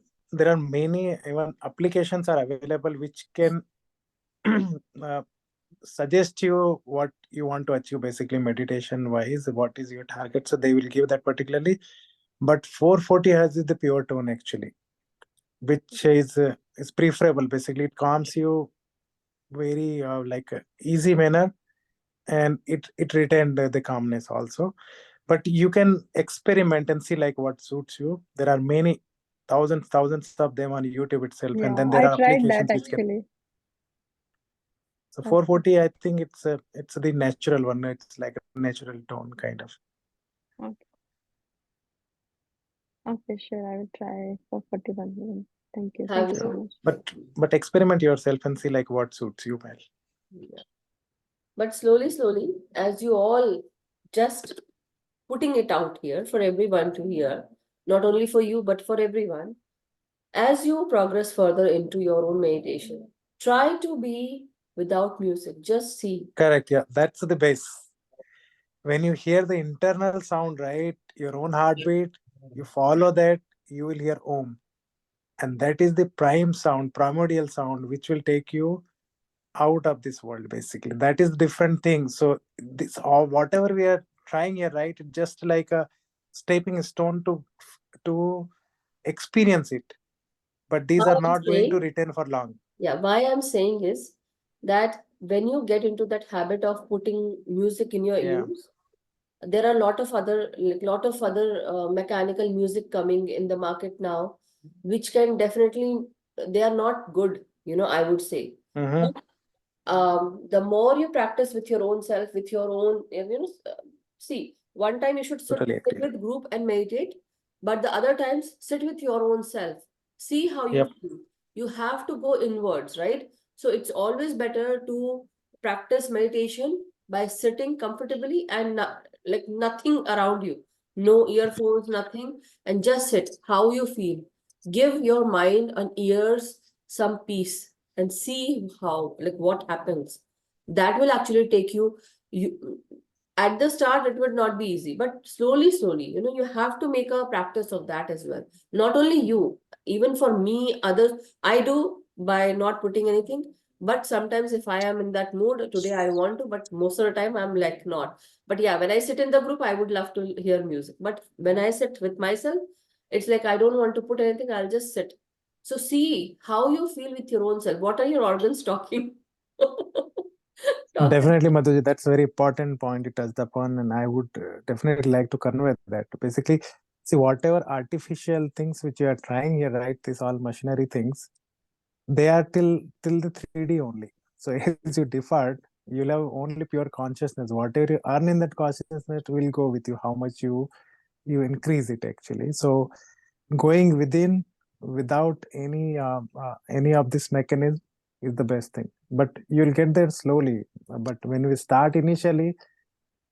are many even applications are available which can suggest you what you want to achieve, basically meditation wise, what is your target. So they will give that particularly. But 440 has the pure tone actually, which is preferable. Basically, it calms you very like easy manner, and it retained the calmness also. But you can experiment and see like what suits you. There are many thousands of them on YouTube itself, and Yeah, then there I are tried that applications which can. actually. So 440, I think it's the natural one. It's like a natural tone kind of. Okay, sure. I will try for 41. Thank you. Have Thank you so much. But experiment yourself and see like what suits you well. Yeah. But slowly, as you all just putting it out here for everyone to hear, not only for you, but for everyone. As you progress further into your own meditation, try to be without music. Just see. Correct. Yeah, that's the base. When you hear the internal sound, right, your own heartbeat, you follow that, you will hear Om. And that is the prime sound, primordial sound, which will take you out of this world, basically. That is different thing. So this, or whatever we are trying here, right, it's just like a stepping stone to experience it. But these Why are I'm not going to saying, retain for long. yeah, why I'm saying is that when you get into that habit of putting music in your Yeah. ears, there are a lot of other mechanical music coming in the market now, which can definitely, they are not good, I would say. Mhm. The more you practice with your own self, with your own, see, one time you should Totally sit agree. with group and meditate, but the other times sit with your own self. See how you Yep. feel. You have to go inwards, right? So it's always better to practice meditation by sitting comfortably and like nothing around you, no earphones, nothing, and just sit how you feel. Give your mind and ears some peace and see how, like, what happens. That will actually take you at the start it would not be easy, but slowly, you have to make a practice of that as well. Not only you, even for me, others, I do by not putting anything. But sometimes if I am in that mood today, I want to, but most of the time I'm like not. But yeah, when I sit in the group, I would love to hear music. But when I sit with myself, it's like I don't want to put anything, I'll just sit. So see how you feel with your own self. What are your organs talking? Talking. Definitely, Madhuji, that's a very important point you touched upon, and I would definitely like to convey that. Basically, see, whatever artificial things which you are trying here, right, these all machinery things, they are till the 3D only. So as you depart, you'll have only pure consciousness. Whatever you earn in that consciousness will go with you, how much you increase it actually. So going within without any of this mechanism is the best thing, but you'll get there slowly. But when we start initially,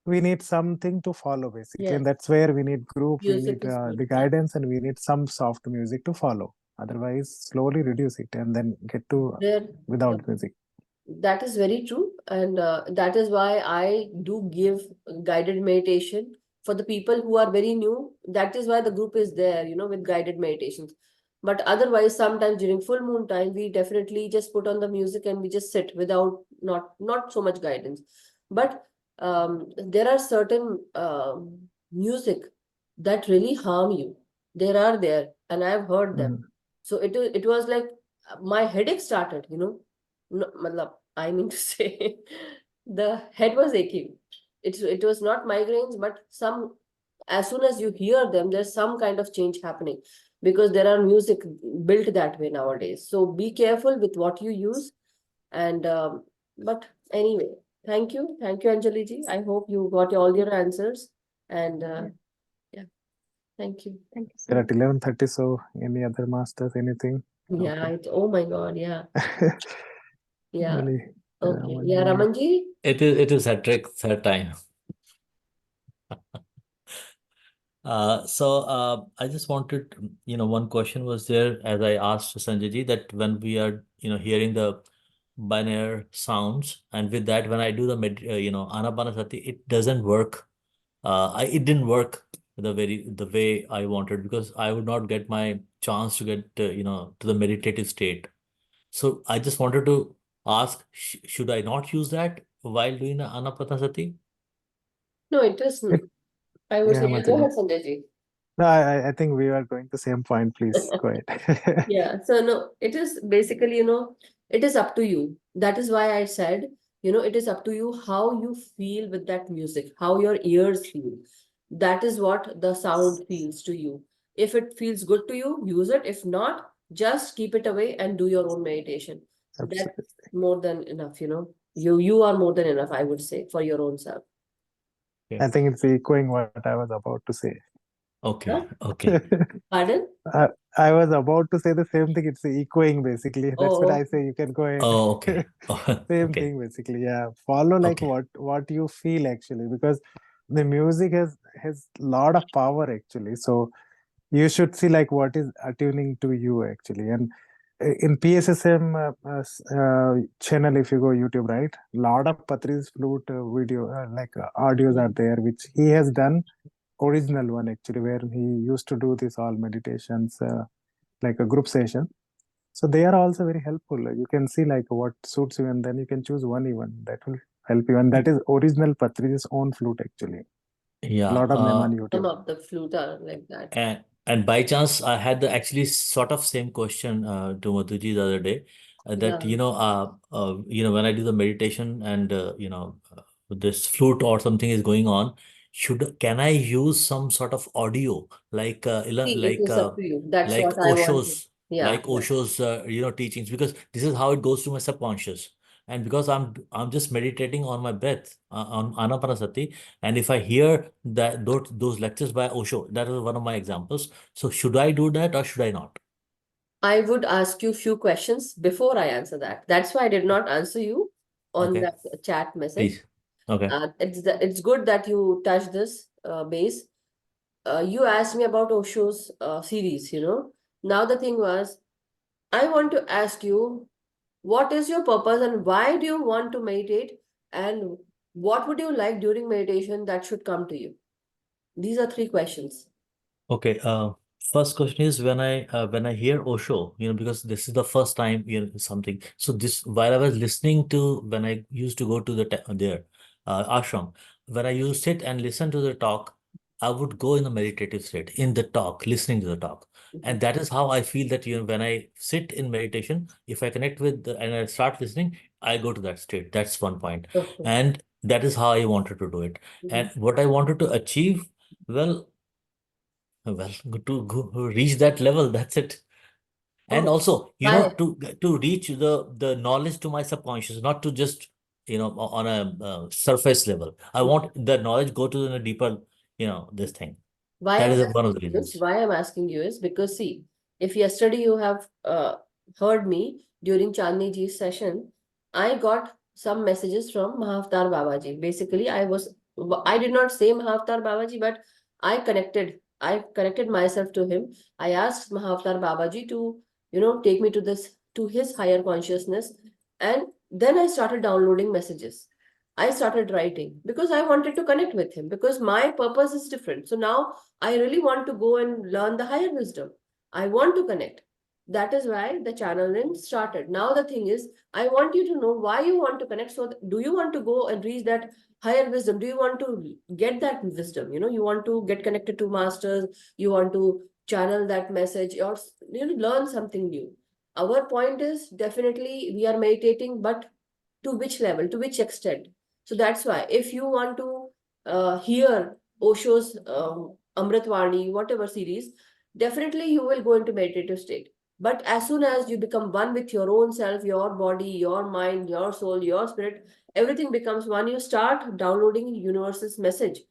we need something to follow basically, Yes, and that's where we need group, we music need is good. the Yeah. guidance, and we need some soft music to follow. Otherwise, slowly reduce it and then get to There, without music. that is very true. And that is why I do give guided meditation for the people who are very new. That is why the group is there, with guided meditations. But otherwise, sometimes during full moon time, we definitely just put on the music and we just sit without not so much guidance. But there are certain music that really harm you. There are there, and I've heard them. Mhm. So it was like my headache started. No, matlab, I mean to say, the head was aching. It was not migraines, but as soon as you hear them, there's some kind of change happening because there are music built that way nowadays. So be careful with what you use. And but anyway, thank you, Anjali ji. I hope you got all your answers. And yeah, thank you. Thank you so We're much. at 11:30, so any other masters, anything? Yeah, Okay. oh my God, yeah, yeah. Really, Okay, yeah, Ramanji. Ramanji. It is a trick third time. So I just wanted, one question was there as I asked Sanjay ji that when we are, hearing the binary sounds, and with that, when I do the Anapanasati, it doesn't work. It didn't work the way I wanted, because I would not get my chance to get, to the meditative state. So I just wanted to ask, should I not use that while doing the Anapanasati? No, it is. It, I would yeah, say, yeah, go Mataji. ahead, Sanjay ji. No, I think we are going to same point. Please go ahead. Yeah, so no, it is basically, it is up to you. That is why I said, it is up to you how you feel with that music, how your ears feel. That is what the sound feels to you. If it feels good to you, use it. If not, just keep it away and do your own meditation. That's Absolutely. more than enough. You are more than enough, I would say, for your own self. I think it's echoing what I was about to say. Okay, Huh? okay. Pardon? I, I was about to say the same thing. It's echoing basically. That's what I Oh, say. You can go ahead. Oh, okay. Oh, Same okay, thing basically. Yeah. Follow like okay. what you feel actually, because the music has lot of power actually. So you should see like what is attuning to you actually. And in PSSM channel, if you go YouTube, right, lot of Patri's flute video audios are there, which he has done original one actually, where he used to do this all meditations like a group session. So they are also very helpful. You can see like what suits you, and then you can choose one even that will help you. And that is original Patri's own flute actually. Yeah. Lot of them on Some YouTube. of the flute are like that. And by chance, I had the actually sort of same question to Madhuji the other day. That Yeah. when I do the meditation and this flute or something is going on, can I use some sort of audio like See, it is up to you. That's what I wanted. Yeah. Osho's teachings, because this is how it goes to my subconscious. And because I'm just meditating on my breath, on Anapanasati, and if I hear that those lectures by Osho, that is one of my examples. So should I do that or should I not? I would ask you few questions before I answer that. That's why I did not answer you on Okay, that chat message. please. Okay. It's good that you touched this base. You asked me about Osho's series, you know. Now the thing was, I want to ask you, what is your purpose and why do you want to meditate? And what would you like during meditation that should come to you? These are three questions. Okay. First question is when I hear Osho, because this is the first time something. So this while I was listening to when I used to go to their ashram, when I used to sit and listen to the talk, I would go in a meditative state in the talk, listening to the talk, and that is how I feel that when I sit in meditation, if I connect with and I start listening, I go to that state. That's one point, Okay. and that is how I wanted to do it. And what I wanted to achieve, well, to reach that level, that's it. And Oh, also, why? to reach the knowledge to my subconscious, not to just on a surface level. I want the knowledge go to the deeper, this thing. Why That I'm is one of the asking you is, reasons. why I'm asking you is because see, if yesterday you have heard me during Chandni ji's session, I got some messages from Mahavtar Babaji. Basically, I did not say Mahavtar Babaji, but I connected myself to him. I asked Mahavtar Babaji to, take me to his higher consciousness. And then I started downloading messages. I started writing because I wanted to connect with him because my purpose is different. So now I really want to go and learn the higher wisdom. I want to connect. That is why the channel name started. Now the thing is, I want you to know why you want to connect. So do you want to go and reach that higher wisdom? Do you want to get that wisdom? You want to get connected to masters. You want to channel that message or learn something new. Our point is definitely we are meditating, but to which level, to which extent? So that's why if you want to hear Osho's Amritvani, whatever series, definitely you will go into meditative state. But as soon as you become one with your own self, your body, your mind, your soul, your spirit, everything becomes one. You start downloading universe's message.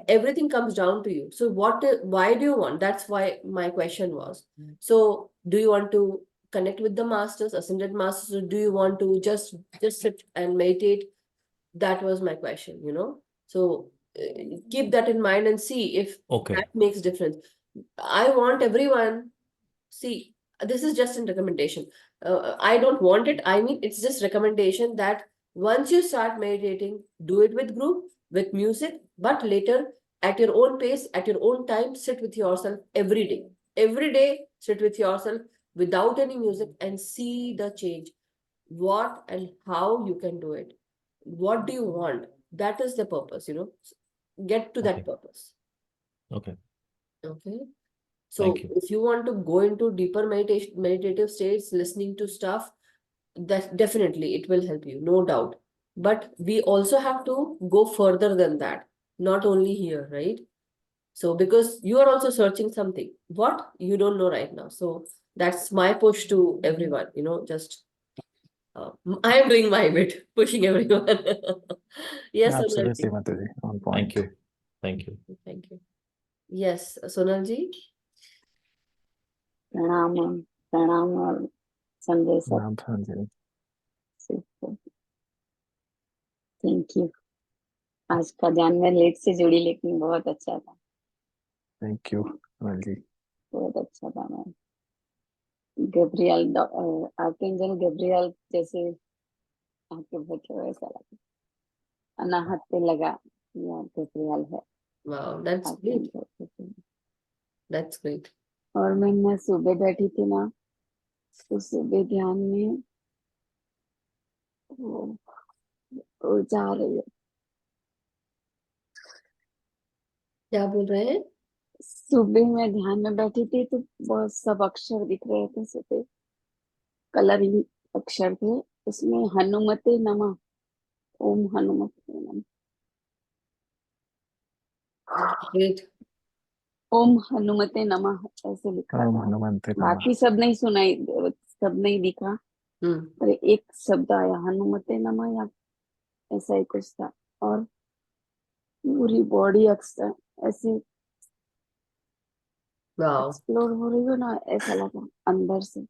Everything comes down to you. So why do you want? That's why my question was. So do you want to connect with the masters, ascended masters, or do you want to just sit and meditate? That was my question. So keep that in mind and see if Okay. that makes difference. I want everyone, see, this is just a recommendation. I don't want it. I mean, it's just recommendation that once you start meditating, do it with group, with music, but later at your own pace, at your own time, sit with yourself every day. Every day, sit with yourself without any music and see the change. What and how you can do it. What do you want? That is the purpose. Get to that Okay. purpose. Okay. Okay. So Thank you. if you want to go into deeper meditative states, listening to stuff, that definitely it will help you, no doubt. But we also have to go further than that, not only here, right? So because you are also searching something, what you don't know right now. So that's my push to everyone, just I am doing my bit, pushing everyone. Yes, Absolutely, Sonalji. Mataji, on point. Thank you. Thank you. Thank you. Yes, Sonalji. प्रणाम प्रणाम Sanjay sir, Naam Sanjay. Thank you. आज का ध्यान में late से जुड़ी लेकिन बहुत अच्छा था। Thank you, Valji. बहुत अच्छा था मैम। गैब्रियल आर्कएंजल गैब्रियल जैसे आके बैठे हुए ऐसा लगा, अनाहत पे लगा यार गैब्रियल है Wow, that's great. Archangel. That's great. और मैं सुबह बैठी थी ना, तो सुबह ध्यान में वो जा रही है, क्या बोल रहे हैं? सुबह मैं ध्यान में बैठी थी तो बहुत सब अक्षर दिख रहे थे, सुबह कलरिंग अक्षर थे, उसमें हनुमते नमः, ओम हनुमते नमः, Great. ओम हनुमते नमः ऐसे लिखा ओम था। हनुमंते नमः। बाकी सब नहीं सुनाई, सब नहीं दिखा, Hmm. पर एक शब्द आया हनुमते नमः या ऐसा ही कुछ था, और पूरी बॉडी अक्सर ऐसे Wow, एक्सप्लोर हो रही हो ना, ऐसा लगा अंदर से,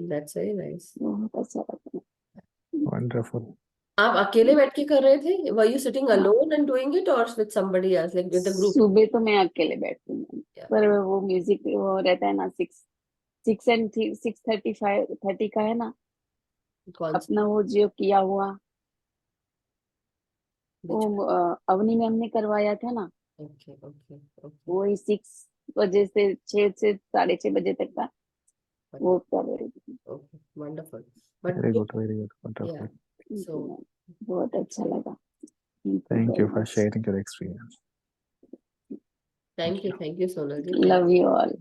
that's very nice. बहुत अच्छा लगा। Wonderful. आप अकेले बैठ के कर रहे थे? Were you sitting हाँ, alone and doing it or with somebody else, like with the group? सुबह तो मैं अकेले बैठती हूँ, Yeah. पर वो म्यूजिक वो रहता है ना, 6:35 का है ना, कौन सा? अपना वो जो किया हुआ, Which वो अवनी मैम ने करवाया था ना, one? Okay. वही 6 बजे से 6 से 6:30 बजे तक का वो कर रही थी। Okay, wonderful. But Very good, wonderful. yeah, so बहुत अच्छा लगा। Thank you for sharing your experience. thank you, Sonal ji. Love you all.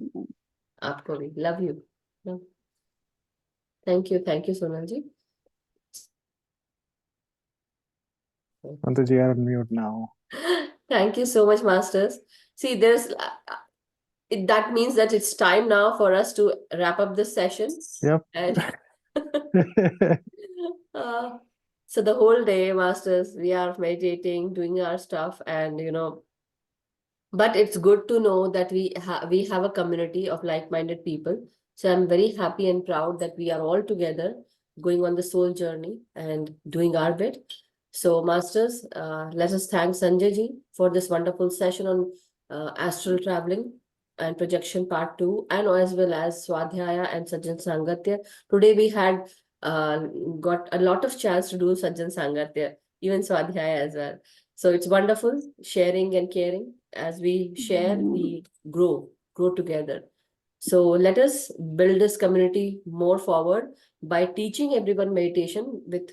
आपको भी love you. Love. Thank you, Sonal ji. Mantu ji are on mute now. Thank you so much, masters. See, that means that it's time now for us to wrap up this session. Yep. And so the whole day, masters, we are meditating, doing our stuff, and but it's good to know that we have a community of like-minded people. So I'm very happy and proud that we are all together going on the soul journey and doing our bit. So masters, let us thank Sanjay ji for this wonderful session on astral traveling and projection part 2, and as well as Swadhyaya and Sajjan Sangatya. Today we had got a lot of chance to do Sajjan Sangatya, even Swadhyaya as well. So it's wonderful sharing and caring. As we share, we grow together. So let us build this community more forward by teaching everyone meditation with,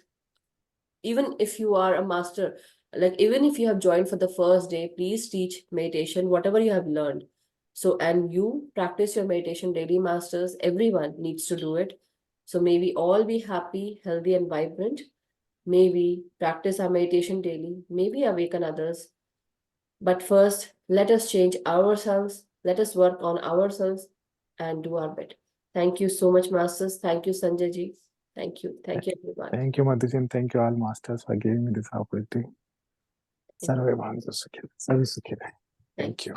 even if you are a master, like even if you have joined for the first day, please teach meditation, whatever you have learned. So, and you practice your meditation daily, masters. Everyone needs to do it. So may we all be happy, healthy, and vibrant. May we practice our meditation daily. May we awaken others. But first, let us change ourselves. Let us work on ourselves and do our bit. Thank you so much, masters. Thank you, Sanjay ji. Thank you, everyone. Thank you, Mantu ji, and thank you all masters for giving me this opportunity. Sarve Bhantu Sukhina. Sarve Sukhina. Thank you.